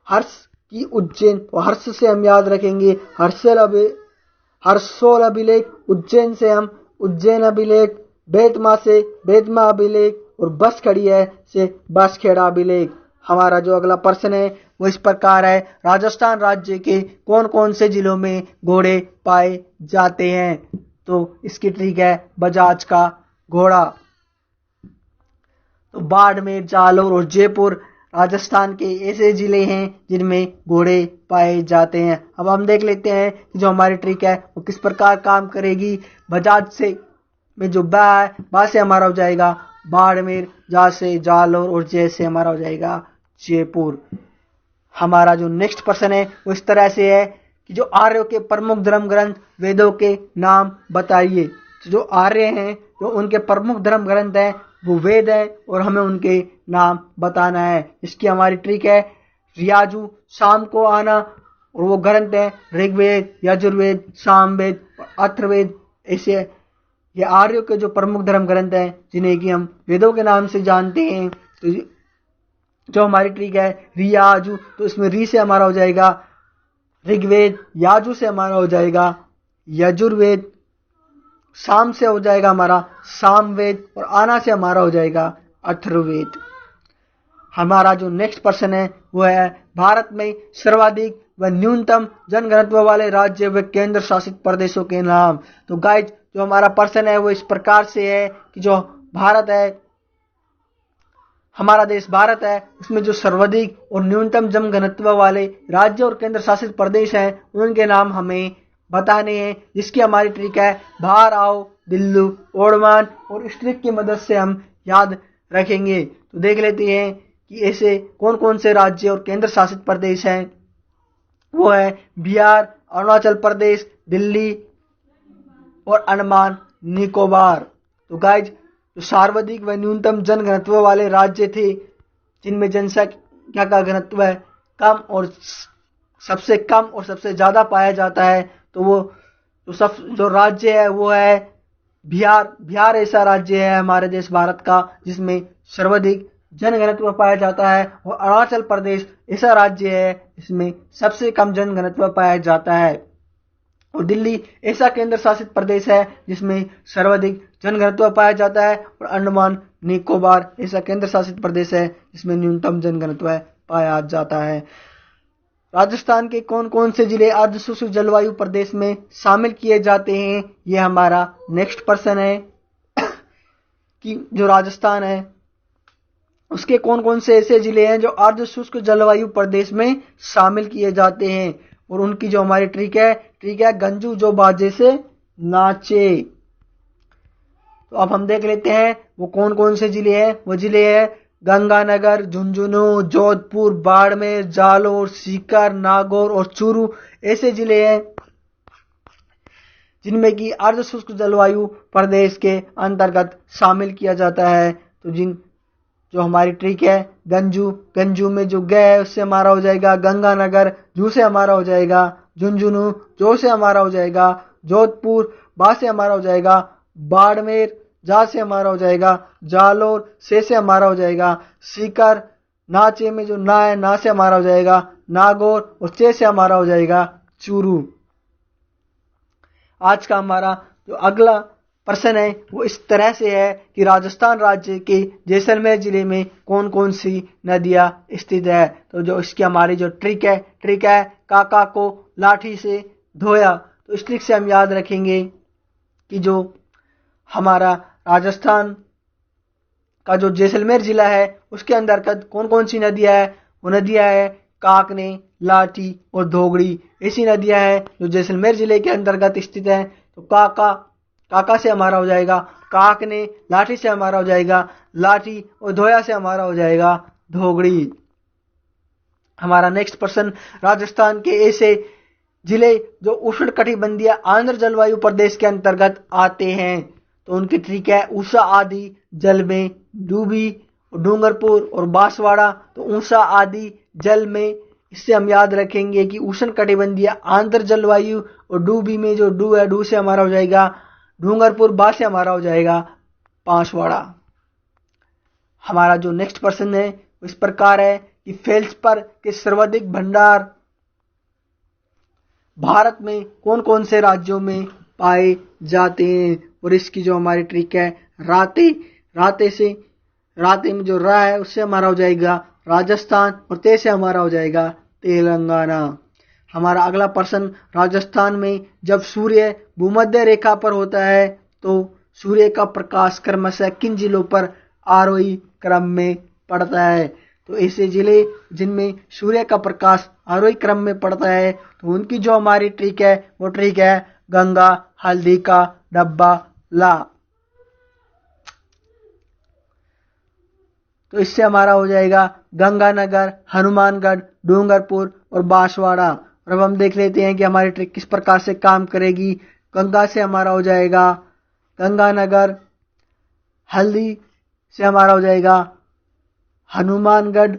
हर्ष की उज्जैन, तो हर्ष से हम याद रखेंगे हर्षोल अभिलेख, उज्जैन से हम उज्जैन अभिलेख, बेतमा से बेतमा अभिलेख और बसखड़िया से बसखेड़ा अभिलेख। हमारा जो अगला प्रश्न है वो इस प्रकार है, राजस्थान राज्य के कौन कौन से जिलों में घोड़े पाए जाते हैं? तो इसकी ट्रिक है बजाज का घोड़ा। तो बाड़मेर, जालौर और जयपुर राजस्थान के ऐसे जिले हैं जिनमें घोड़े पाए जाते हैं। अब हम देख लेते हैं कि जो हमारी ट्रिक है वो किस प्रकार काम करेगी। बजाज से में जो बा है, बा से हमारा हो जाएगा बाड़मेर, जा से जालौर और जय से हमारा हो जाएगा जयपुर। हमारा जो नेक्स्ट प्रश्न है वो इस तरह से है कि जो आर्यों के प्रमुख धर्म ग्रंथ वेदों के नाम बताइए। तो जो आर्य हैं जो उनके प्रमुख धर्म ग्रंथ हैं वो वेद है और हमें उनके नाम बताना है। इसकी हमारी ट्रिक है रियाजू, शाम को आना, और वो ग्रंथ है ऋग्वेद, यजुर्वेद, सामवेद, अथर्ववेद। ऐसे ये आर्यों के जो प्रमुख धर्म ग्रंथ हैं जिन्हें कि हम वेदों के नाम से जानते हैं। तो जो हमारी ट्रिक है रियाजू, तो इसमें री से हमारा हो जाएगा ऋग्वेद, याजू से हमारा हो जाएगा यजुर्वेद, साम से हो जाएगा हमारा सामवेद और आना से हमारा हो जाएगा अथर्ववेद। हमारा जो नेक्स्ट प्रश्न है वो है भारत में सर्वाधिक व न्यूनतम जनघनत्व वाले राज्य व केंद्र शासित प्रदेशों के नाम। तो गाइज जो हमारा प्रश्न है वो इस प्रकार से है कि जो भारत है, हमारा देश भारत है, उसमें जो सर्वाधिक और न्यूनतम जनघनत्व वाले राज्य और केंद्र शासित प्रदेश हैं उनके नाम हमें बताने हैं। जिसकी हमारी ट्रिक है बाहर आओ, दिल्लू, ओडमान और इस ट्रिक की मदद से हम याद रखेंगे। तो देख लेते हैं कि ऐसे कौन कौन से राज्य और केंद्र शासित प्रदेश हैं। वो है बिहार, अरुणाचल प्रदेश, दिल्ली और अंडमान निकोबार। तो गाइज जो सर्वाधिक व न्यूनतम जनघनत्व वाले राज्य थे जिनमें जनसंख्या का घनत्व है कम और सबसे कम और सबसे ज्यादा पाया जाता है, तो वो जो राज्य है वो है बिहार। बिहार ऐसा राज्य है हमारे देश भारत का जिसमें सर्वाधिक जनघनत्व पाया जाता है, और अरुणाचल प्रदेश ऐसा राज्य है इसमें सबसे कम जनघनत्व पाया जाता है, और दिल्ली ऐसा केंद्र शासित प्रदेश है जिसमें सर्वाधिक जनघनत्व पाया जाता है, और अंडमान निकोबार ऐसा केंद्र शासित प्रदेश है जिसमें न्यूनतम जनघनत्व पाया जाता है। राजस्थान के कौन कौन से जिले अर्ध शुष्क जलवायु प्रदेश में शामिल किए जाते हैं, ये हमारा नेक्स्ट प्रश्न है कि जो राजस्थान है उसके कौन कौन से ऐसे जिले हैं जो अर्ध शुष्क जलवायु प्रदेश में शामिल किए जाते हैं, और उनकी जो हमारी ट्रिक है गंजू जो बाजे से नाचे। तो अब हम देख लेते हैं वो कौन कौन से जिले हैं। वो जिले हैं गंगानगर, झुंझुनू, जोधपुर, बाड़मेर, जालौर, सीकर, नागौर और चूरू ऐसे जिले हैं जिनमें की अर्ध शुष्क जलवायु प्रदेश के अंतर्गत शामिल किया जाता है। तो जो हमारी ट्रिक है गंजू में जो ग है उससे हमारा हो जाएगा गंगानगर, जू से हमारा हो जाएगा झुंझुनू, जो से हमारा हो जाएगा जोधपुर, बा से हमारा हो जाएगा बाड़मेर, जा से हमारा हो जाएगा जालौर, से हमारा हो जाएगा सीकर, नाचे में जो ना है ना से हमारा हो जाएगा नागौर, और चे से हमारा हो जाएगा चूरू। आज का हमारा जो अगला प्रश्न है वो इस तरह से है कि राजस्थान राज्य के जैसलमेर जिले में कौन कौन सी नदियां स्थित है। तो जो इसकी हमारी जो ट्रिक है काका को लाठी से धोया। तो इस ट्रिक से हम याद रखेंगे कि जो हमारा राजस्थान का जो जैसलमेर जिला है उसके अंतर्गत कौन कौन सी नदियां है। वो नदियां है काकने, लाठी और धोगड़ी ऐसी नदियां हैं जो जैसलमेर जिले के अंतर्गत स्थित है। तो काका से हमारा हो जाएगा काकने, लाठी से हमारा हो जाएगा लाठी और धोया से हमारा हो जाएगा धोगड़ी। हमारा नेक्स्ट प्रश्न राजस्थान के ऐसे जिले जो उष्णकटिबंधीय आर्द्र जलवायु प्रदेश के अंतर्गत आते हैं। तो उनकी ट्रिक है ऊषा आदि जल में, डूबी, डूंगरपुर और बांसवाड़ा। तो ऊषा आदि जल में इससे हम याद रखेंगे कि उष्ण कटिबंधीय आंतर जलवायु, और डूबी में जो डू है, डू से हमारा हो जाएगा डूंगरपुर, बा से हमारा हो जाएगा बांसवाड़ा। हमारा जो नेक्स्ट प्रश्न है इस प्रकार है कि फेल्सपर के सर्वाधिक भंडार भारत में कौन कौन से राज्यों में पाए जाते हैं। और इसकी जो हमारी ट्रिक है राते, राते में जो रा है उससे हमारा हो जाएगा राजस्थान, और ते से हमारा हो जाएगा तेलंगाना। हमारा अगला प्रश्न, राजस्थान में जब सूर्य भूमध्य रेखा पर होता है तो सूर्य का प्रकाश क्रमशः किन जिलों पर आरोही क्रम में पड़ता है। तो ऐसे जिले जिनमें सूर्य का प्रकाश आरोही क्रम में पड़ता है तो उनकी जो हमारी ट्रिक है वो ट्रिक है गंगा, हल्दी का डब्बा, ला। तो इससे हमारा हो जाएगा गंगानगर, हनुमानगढ़, डूंगरपुर और बांसवाड़ा। और अब हम देख लेते हैं कि हमारी ट्रिक किस प्रकार से काम करेगी। गंगा से हमारा हो जाएगा गंगानगर, हल्दी से हमारा हो जाएगा हनुमानगढ़,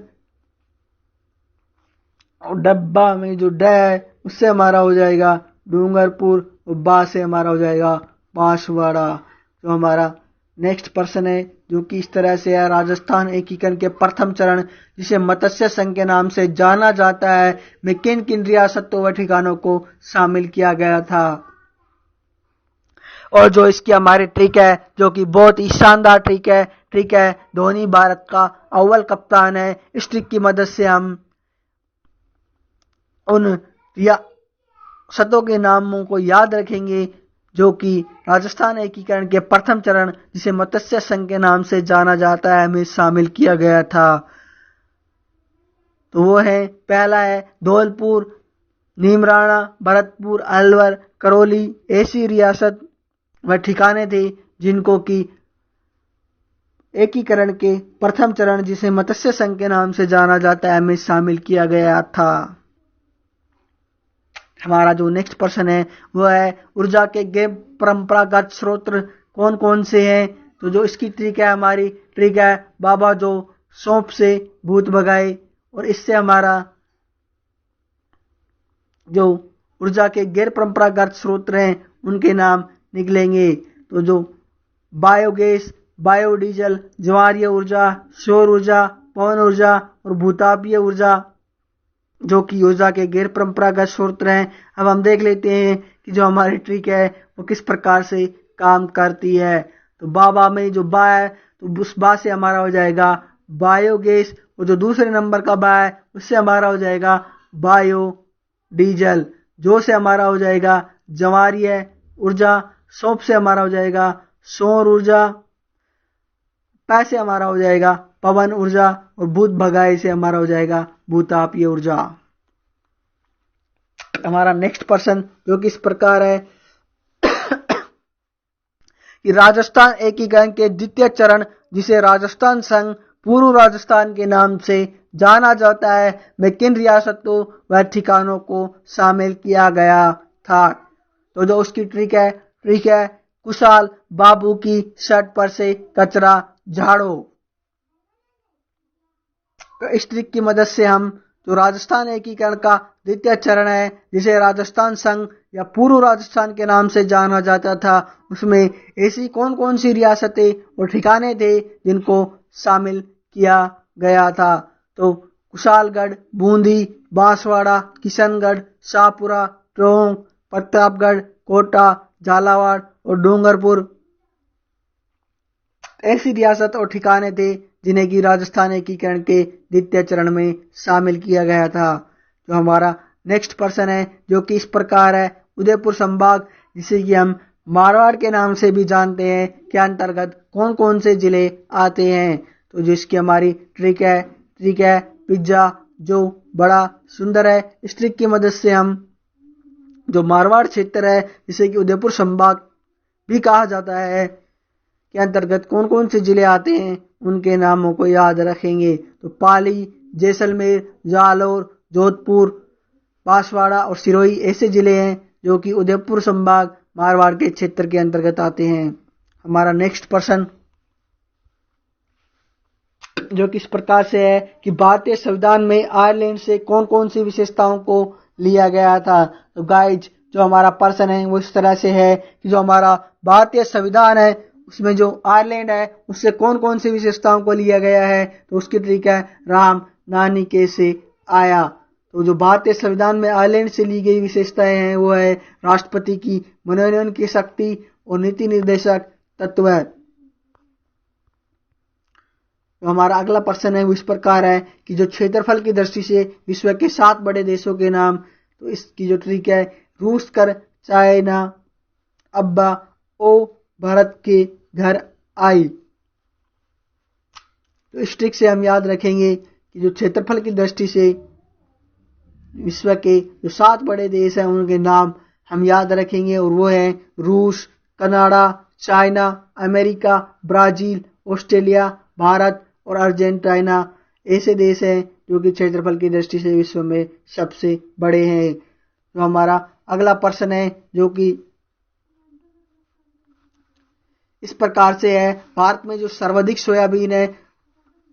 और डब्बा में जो ड है उससे हमारा हो जाएगा डूंगरपुर, और बा से हमारा हो जाएगा बांसवाड़ा। जो हमारा नेक्स्ट प्रश्न है जो कि इस तरह से है, राजस्थान एकीकरण के प्रथम चरण जिसे मत्स्य संघ के नाम से जाना जाता है में किन किन रियासतों व ठिकानों को शामिल किया गया था। और जो इसकी हमारी ट्रिक है जो कि बहुत ही शानदार ट्रिक है, धोनी भारत का अव्वल कप्तान है। इस ट्रिक की मदद से हम उन रियासतों के नामों को याद रखेंगे जो कि राजस्थान एकीकरण के प्रथम चरण जिसे मत्स्य संघ के नाम से जाना जाता है में शामिल किया गया था। तो वो है, पहला है धौलपुर, नीमराणा, भरतपुर, अलवर, करौली। ऐसी रियासत व ठिकाने थे जिनको कि एकीकरण के प्रथम चरण जिसे मत्स्य संघ के नाम से जाना जाता है में शामिल किया गया था। हमारा जो नेक्स्ट प्रश्न है वो है ऊर्जा के गैर परंपरागत स्रोत कौन कौन से हैं। तो जो इसकी ट्रिक है, हमारी ट्रिक है बाबा जो सौंप से भूत भगाए। और इससे हमारा जो ऊर्जा के गैर परंपरागत स्रोत हैं उनके नाम निकलेंगे। तो जो बायोगैस, बायोडीजल, ज्वारीय ऊर्जा, सौर ऊर्जा, पवन ऊर्जा और भूतापीय ऊर्जा जो कि ऊर्जा के गैर परंपरागत स्रोत हैं। अब हम देख लेते हैं कि जो हमारी ट्रिक है वो किस प्रकार से काम करती है। तो बाबा में जो बा है तो उस बा से हमारा हो जाएगा बायोगैस, और जो दूसरे नंबर का बा है उससे हमारा हो जाएगा बायो डीजल। जो से हमारा हो जाएगा ज्वारीय ऊर्जा, सौंप से हमारा हो जाएगा सौर ऊर्जा, पै से हमारा हो जाएगा पवन ऊर्जा, और भूत भगाए से हमारा हो जाएगा भूतापीय ऊर्जा। हमारा नेक्स्ट प्रश्न जो कि इस प्रकार है कि राजस्थान एकीकरण के द्वितीय चरण जिसे राजस्थान संघ पूर्व राजस्थान के नाम से जाना जाता है में किन रियासतों व ठिकानों को शामिल किया गया था। तो जो उसकी ट्रिक है कुशाल बाबू की शर्ट पर से कचरा झाड़ो। तो इस ट्रिक की मदद से हम जो राजस्थान एकीकरण का द्वितीय चरण है जिसे राजस्थान संघ या पूर्व राजस्थान के नाम से जाना जाता था उसमें ऐसी कौन कौन सी रियासतें और ठिकाने थे जिनको शामिल किया गया था। तो कुशालगढ़, बूंदी, बांसवाड़ा, किशनगढ़, शाहपुरा, टोंक, प्रतापगढ़, कोटा, झालावाड़ और डूंगरपुर ऐसी रियासत और ठिकाने थे जिन्हें की राजस्थान एकीकरण के द्वितीय चरण में शामिल किया गया था। जो हमारा नेक्स्ट प्रश्न है जो कि इस प्रकार है, उदयपुर संभाग जिसे कि हम मारवाड़ के नाम से भी जानते हैं के अंतर्गत कौन कौन से जिले आते हैं। तो जिसकी हमारी ट्रिक है पिज्जा जो बड़ा सुंदर है। इस ट्रिक की मदद से हम जो मारवाड़ क्षेत्र है जिसे कि उदयपुर संभाग भी कहा जाता है के अंतर्गत कौन कौन से जिले आते हैं उनके नामों को याद रखेंगे। तो पाली, जैसलमेर, जालौर, जोधपुर, बांसवाड़ा और सिरोही ऐसे जिले हैं जो कि उदयपुर संभाग मारवाड़ के क्षेत्र के अंतर्गत आते हैं। हमारा नेक्स्ट प्रश्न जो कि इस प्रकार से है कि भारतीय संविधान में आयरलैंड से कौन कौन सी विशेषताओं को लिया गया था। तो गाइज जो हमारा प्रश्न है वो इस तरह से है कि जो हमारा भारतीय संविधान है उसमें जो आयरलैंड है उससे कौन कौन सी विशेषताओं को लिया गया है। तो उसकी ट्रिक है राम नानी के से आया। तो जो भारतीय संविधान में आयरलैंड से ली गई विशेषताएं हैं वो है राष्ट्रपति की मनोनयन की शक्ति और नीति निर्देशक तत्व। तो हमारा अगला प्रश्न है वो इस प्रकार है कि जो क्षेत्रफल की दृष्टि से विश्व के 7 बड़े देशों के नाम। तो इसकी जो ट्रिक है रूस कर चाइना अब्बा ओ भारत के घर आई। तो इस ट्रिक से हम याद रखेंगे कि जो क्षेत्रफल की दृष्टि से विश्व के जो 7 बड़े देश हैं उनके नाम हम याद रखेंगे और वो है रूस, Canada, China, America, Brazil, Australia, Bharat और अर्जेंटीना। ऐसे देश हैं जो कि क्षेत्रफल की दृष्टि से विश्व में सबसे बड़े हैं। तो हमारा अगला प्रश्न है जो कि इस प्रकार से है भारत में जो सर्वाधिक सोयाबीन है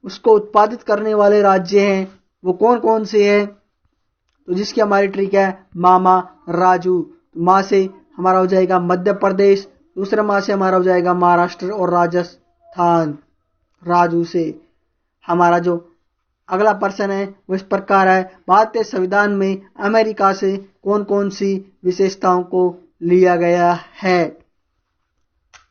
उसको उत्पादित करने वाले राज्य हैं वो कौन कौन से हैं। तो जिसकी हमारी ट्रिक है मामा राजू। तो माँ से हमारा हो जाएगा मध्य प्रदेश, दूसरा माँ से हमारा हो जाएगा महाराष्ट्र और राजस्थान। राजू से हमारा जो अगला प्रश्न है वो इस प्रकार है भारतीय संविधान में अमेरिका से कौन कौन सी विशेषताओं को लिया गया है।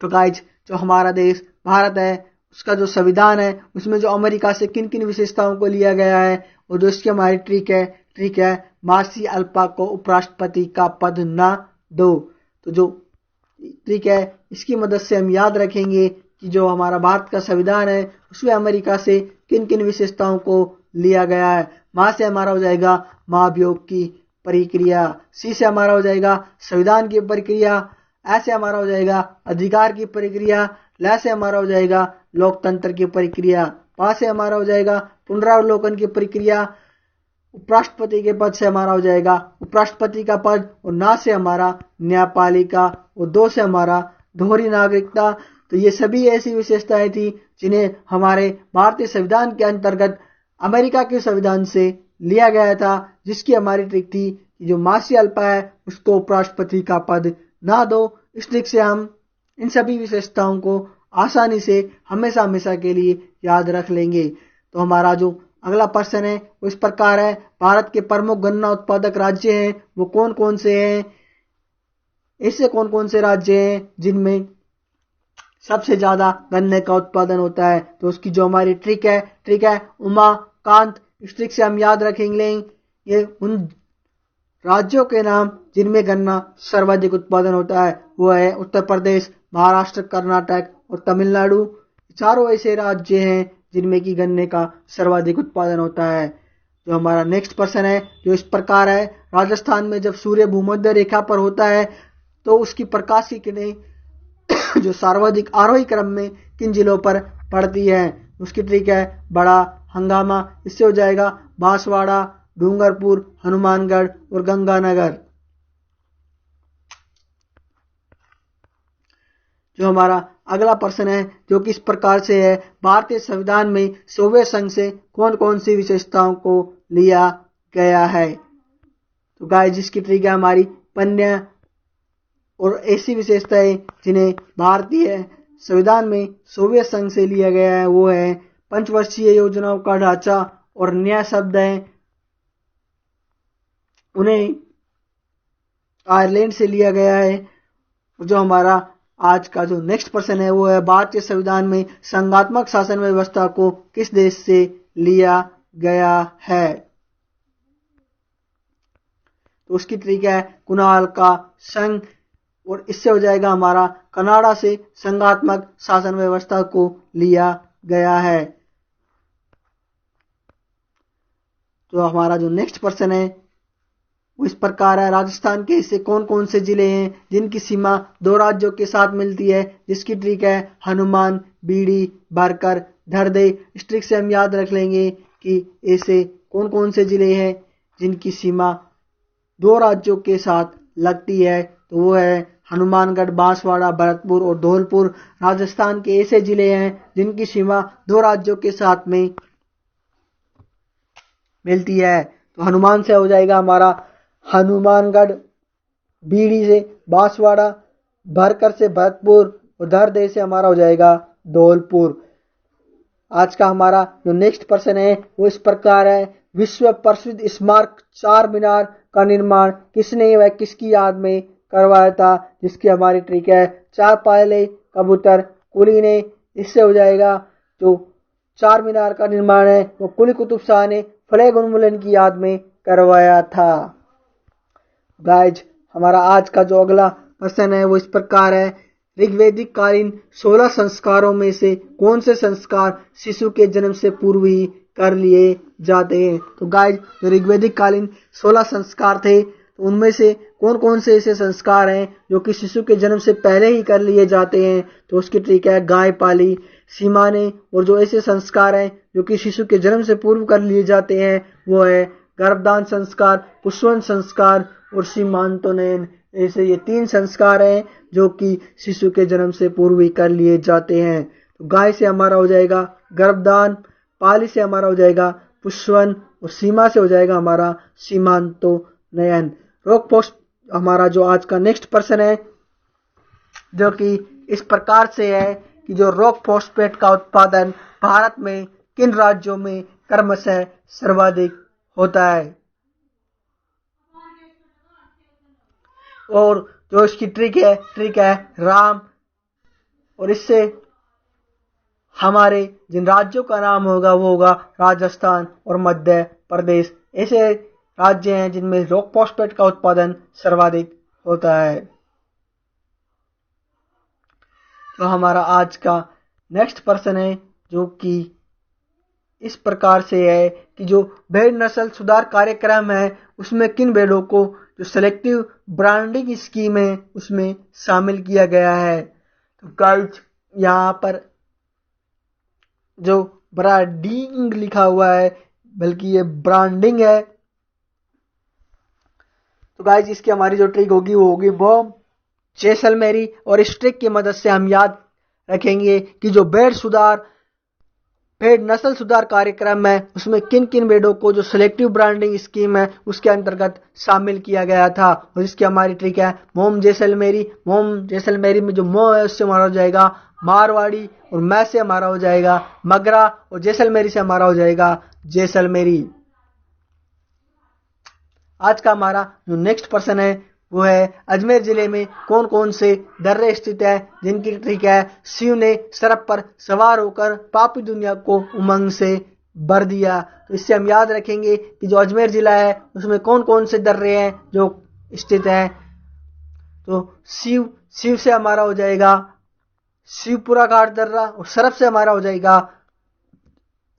तो गाइज जो हमारा देश भारत है उसका जो संविधान है उसमें जो अमेरिका से किन किन विशेषताओं को लिया गया है और जो इसकी हमारी ट्रिक है मार्सी अल्पा को उपराष्ट्रपति का पद न दो। तो जो ट्रिक है इसकी मदद से हम याद रखेंगे कि जो हमारा भारत का संविधान है उसमें अमेरिका से किन किन विशेषताओं को लिया गया है। माँ से हमारा हो जाएगा महाभियोग की प्रक्रिया, सी से हमारा हो जाएगा संविधान की प्रक्रिया, ऐसे हमारा हो जाएगा अधिकार की प्रक्रिया, ल से हमारा हो जाएगा लोकतंत्र की प्रक्रिया, पा से हमारा हो जाएगा पुनरावलोकन की प्रक्रिया, उपराष्ट्रपति के पद से हमारा हो जाएगा उपराष्ट्रपति का पद और ना से हमारा न्यायपालिका और दो से हमारा दोहरी नागरिकता। तो ये सभी ऐसी विशेषताएं थी जिन्हें हमारे भारतीय संविधान के अंतर्गत अमेरिका के संविधान से लिया गया था, जिसकी हमारी ट्रिक थी कि जो मार्सी अल्पा है उसको उपराष्ट्रपति का पद ना दो। इस ट्रिक से हम इन सभी विशेषताओं को आसानी से हमेशा हमेशा के लिए याद रख लेंगे। तो हमारा जो अगला प्रश्न है वो इस प्रकार है भारत के प्रमुख गन्ना उत्पादक राज्य हैं वो कौन कौन से हैं। ऐसे कौन कौन से राज्य हैं जिनमें सबसे ज्यादा गन्ने का उत्पादन होता है। तो उसकी जो हमारी ट्रिक है उमाकांत। इस ट्रिक से हम याद रखेंगे ये उन राज्यों के नाम जिनमें गन्ना सर्वाधिक उत्पादन होता है वो है उत्तर प्रदेश, महाराष्ट्र, कर्नाटक और तमिलनाडु। चारों ऐसे राज्य हैं जिनमें की गन्ने का सर्वाधिक उत्पादन होता है। जो हमारा नेक्स्ट प्रश्न है जो इस प्रकार है राजस्थान में जब सूर्य भूमध्य रेखा पर होता है तो उसकी प्रकाश की किरणें जो सर्वाधिक आरोही क्रम में किन जिलों पर पड़ती है। उसकी ट्रिक है बड़ा हंगामा। इससे हो जाएगा बांसवाड़ा, डूंगरपुर, हनुमानगढ़ और गंगानगर। जो हमारा अगला प्रश्न है जो कि इस प्रकार से है भारतीय संविधान में सोवियत संघ से कौन कौन सी विशेषताओं को लिया गया है। तो गाइस जिसकी ट्रिक है हमारी पन्य और ऐसी विशेषताएं जिन्हें भारतीय संविधान में सोवियत संघ से लिया गया है वो है पंचवर्षीय योजनाओं का ढांचा और नया शब्द है उन्हें आयरलैंड से लिया गया है। जो हमारा आज का जो नेक्स्ट प्रश्न है वो है भारतीय संविधान में संघात्मक शासन व्यवस्था को किस देश से लिया गया है। तो उसकी ट्रिक है कुनाल का संघ और इससे हो जाएगा हमारा कनाडा से संघात्मक शासन व्यवस्था को लिया गया है। तो हमारा जो नेक्स्ट प्रश्न है वो इस प्रकार है राजस्थान के ऐसे कौन कौन से जिले हैं जिनकी सीमा 2 राज्यों के साथ मिलती है। जिसकी ट्रिक है हनुमान, बीड़ी, बरकर, धरदे। इस ट्रिक से हम याद रख लेंगे कि ऐसे कौन कौन से जिले हैं जिनकी सीमा 2 राज्यों के साथ लगती है। तो वो है हनुमानगढ़, बांसवाड़ा, भरतपुर और धौलपुर राजस्थान के ऐसे जिले हैं जिनकी सीमा दो राज्यों के साथ में मिलती है। तो हनुमान से हो जाएगा हमारा हनुमानगढ़, बीड़ी से बांसवाड़ा, भरकर से भरतपुर और दरदे से हमारा हो जाएगा धौलपुर। आज का हमारा जो नेक्स्ट प्रश्न है वो इस प्रकार है, विश्व प्रसिद्ध स्मारक चार मीनार का निर्माण किसने व किसकी याद में करवाया था? जिसकी हमारी ट्रिक है चार पाले कबूतर कुली ने। इससे हो जाएगा जो चार मीनार का निर्माण है वो कुली कुतुब शाह ने फ्लैग उन्मूलन की याद में करवाया था। गाइज हमारा आज का जो अगला प्रश्न है वो इस प्रकार है, ऋग्वैदिक कालीन 16 संस्कारों में से कौन से संस्कार शिशु के जन्म से पूर्व ही कर लिए जाते हैं? तो गाइज जो ऋग्वैदिक कालीन 16 संस्कार थे तो उनमें से कौन कौन से ऐसे संस्कार हैं जो कि शिशु के जन्म से पहले ही कर लिए जाते हैं? तो उसकी ट्रिक है गाय पाली, सीमाने। और जो ऐसे संस्कार हैं जो कि शिशु के जन्म से पूर्व कर लिए जाते हैं वो है गर्भदान संस्कार, पुष्पन संस्कार और सीमांतोनयन। ऐसे ये 3 संस्कार हैं जो कि शिशु के जन्म से पूर्व ही कर लिए जाते हैं। तो गाय से हमारा हो जाएगा गर्भदान, पाली से हमारा हो जाएगा पुष्पन और सीमा से हो जाएगा हमारा सीमांतोनयन। रोक पोस्ट हमारा जो आज का नेक्स्ट प्रश्न है जो कि इस प्रकार से है कि जो रॉक फॉस्फेट का उत्पादन भारत में किन राज्यों में क्रमशः सर्वाधिक होता है? और जो इसकी ट्रिक है राम। और इससे हमारे जिन राज्यों का नाम होगा वो होगा राजस्थान और मध्य प्रदेश। ऐसे राज्य हैं जिनमें रॉक फॉस्फेट का उत्पादन सर्वाधिक होता है। तो हमारा आज का नेक्स्ट प्रश्न है जो कि इस प्रकार से है कि जो भेड़ नस्ल सुधार कार्यक्रम है उसमें किन भेड़ों को जो सेलेक्टिव ब्रांडिंग स्कीम है उसमें शामिल किया गया है? तो गाइस यहाँ पर जो ब्रांडिंग लिखा हुआ है बल्कि ये ब्रांडिंग है। तो गाइस इसकी हमारी जो ट्रिक होगी वो होगी बॉम जैसलमेरी। और इस ट्रिक की मदद से हम याद रखेंगे कि जो भेड़ नस्ल सुधार कार्यक्रम है उसमें किन किन भेड़ों को जो सिलेक्टिव ब्रांडिंग स्कीम है उसके अंतर्गत शामिल किया गया था। और इसकी हमारी ट्रिक है मोम जैसलमेरी। मोम जैसलमेरी में जो मो है उससे हमारा हो जाएगा मारवाड़ी और मै से हमारा हो जाएगा मगरा और जैसलमेरी से हमारा हो जाएगा जैसलमेरी। आज का हमारा जो नेक्स्ट प्रश्न है वो है अजमेर जिले में कौन कौन से दर्रे स्थित है? जिनकी ट्रिक है शिव ने सर्प पर सवार होकर पापी दुनिया को उमंग से भर दिया। तो इससे हम याद रखेंगे कि जो अजमेर जिला है उसमें कौन कौन से दर्रे हैं जो स्थित हैं। तो शिव से हमारा हो जाएगा शिवपुरा घाट दर्रा और सर्प से हमारा हो जाएगा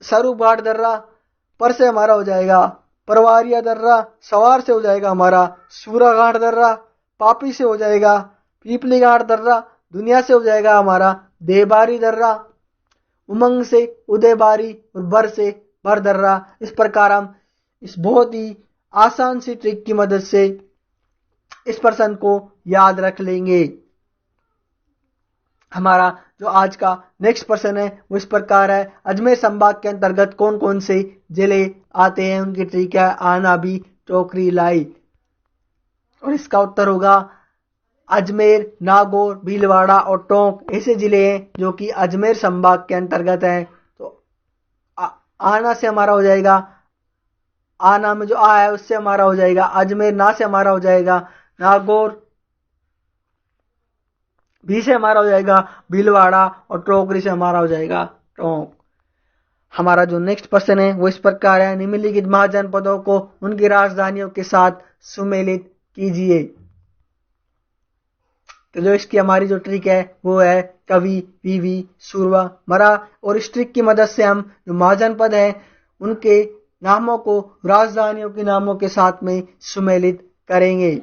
स्वरूप घाट दर्रा। पर से हमारा हो जाएगा परवारिया दर्रा। सवार से हो जाएगा हमारा सूरा घाट दर्रा। पापी से हो जाएगा पीपली घाट दर्रा। दुनिया से हो जाएगा हमारा देबारी दर्रा। उमंग से उदयबारी और बर से बर दर्रा। इस प्रकार हम इस बहुत ही आसान सी ट्रिक की मदद से इस प्रश्न को याद रख लेंगे। हमारा जो आज का नेक्स्ट प्रश्न है वो इस प्रकार है, अजमेर संभाग के अंतर्गत कौन कौन से जिले आते हैं? उनकी ट्रिक है आनाबी, टोकरी, लाई। और इसका उत्तर होगा अजमेर, नागौर, भीलवाड़ा और टोंक ऐसे जिले हैं जो कि अजमेर संभाग के अंतर्गत हैं। तो आना से हमारा हो जाएगा, आना में जो आ है उससे हमारा हो जाएगा अजमेर। ना से हमारा हो जाएगा नागौर। भी से हमारा हो जाएगा भीलवाड़ा और टोकरी से हमारा हो जाएगा टोंक। हमारा जो नेक्स्ट प्रश्न है वो इस प्रकार है, निम्नलिखित महाजनपदों को उनकी राजधानियों के साथ सुमेलित कीजिए। तो जो इसकी हमारी जो ट्रिक है वो है कवि, वीवी, सूरवा, मरा। और इस ट्रिक की मदद से हम जो महाजनपद है उनके नामों को राजधानियों के नामों के साथ में सुमेलित करेंगे।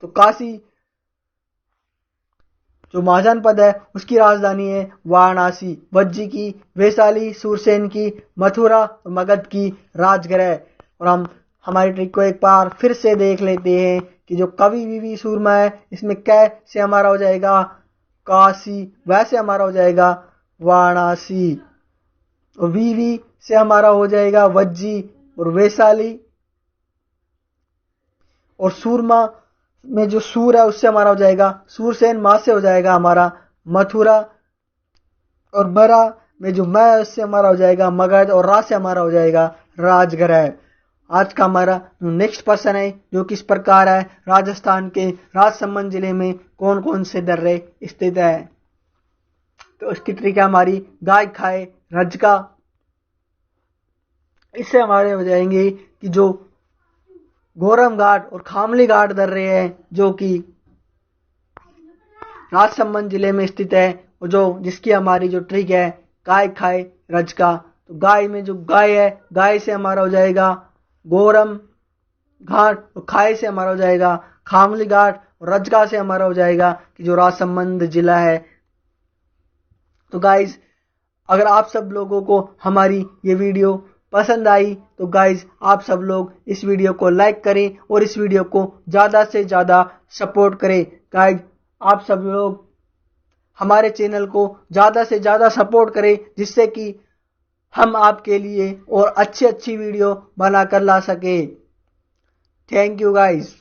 तो काशी जो महाजनपद है उसकी राजधानी है वाराणसी। वज्जी की, वैशाली, सूरसेन की, मथुरा और मगध की राजगृह। और हम हमारी ट्रिक को एक बार फिर से देख लेते हैं कि जो कवि वीवी सूरमा है इसमें कै से हमारा हो जाएगा काशी, वैसे हमारा हो जाएगा वाराणसी, और वीवी से हमारा हो जाएगा वज्जी और वैशाली, और सूरमा में जो सूर है उससे हमारा हो जाएगा सूरसेन, माँ से हो जाएगा हमारा मथुरा, और बरा में जो मैं उससे हमारा हो जाएगा मगध, और रा से हमारा हो जाएगा राजगृह। आज का हमारा नेक्स्ट पर्सन है जो किस प्रकार है, राजस्थान के राजसमंद जिले में कौन कौन से दर्रे स्थित है। तो उसकी ट्रिक है हमारी गाय खाए रजका। इससे हमारे हो जाएंगे कि जो गोरम घाट और खामली घाट दर्रे हैं जो कि राजसमंद जिले में स्थित है, और जो जिसकी हमारी जो ट्रिक है गाय खाए रजका। तो गाय में जो गाय है, गाय से हमारा हो जाएगा गोरम घाट, और खाए से हमारा हो जाएगा खामली घाट, और रजका से हमारा हो जाएगा कि जो राजसमंद जिला है। तो गाइज अगर आप सब लोगों को हमारी ये वीडियो पसंद आई तो गाइज आप सब लोग इस वीडियो को लाइक करें और इस वीडियो को ज़्यादा से ज़्यादा सपोर्ट करें। गाइज आप सब लोग हमारे चैनल को ज़्यादा से ज़्यादा सपोर्ट करें जिससे कि हम आपके लिए और अच्छी अच्छी वीडियो बनाकर ला सके। Thank you guys.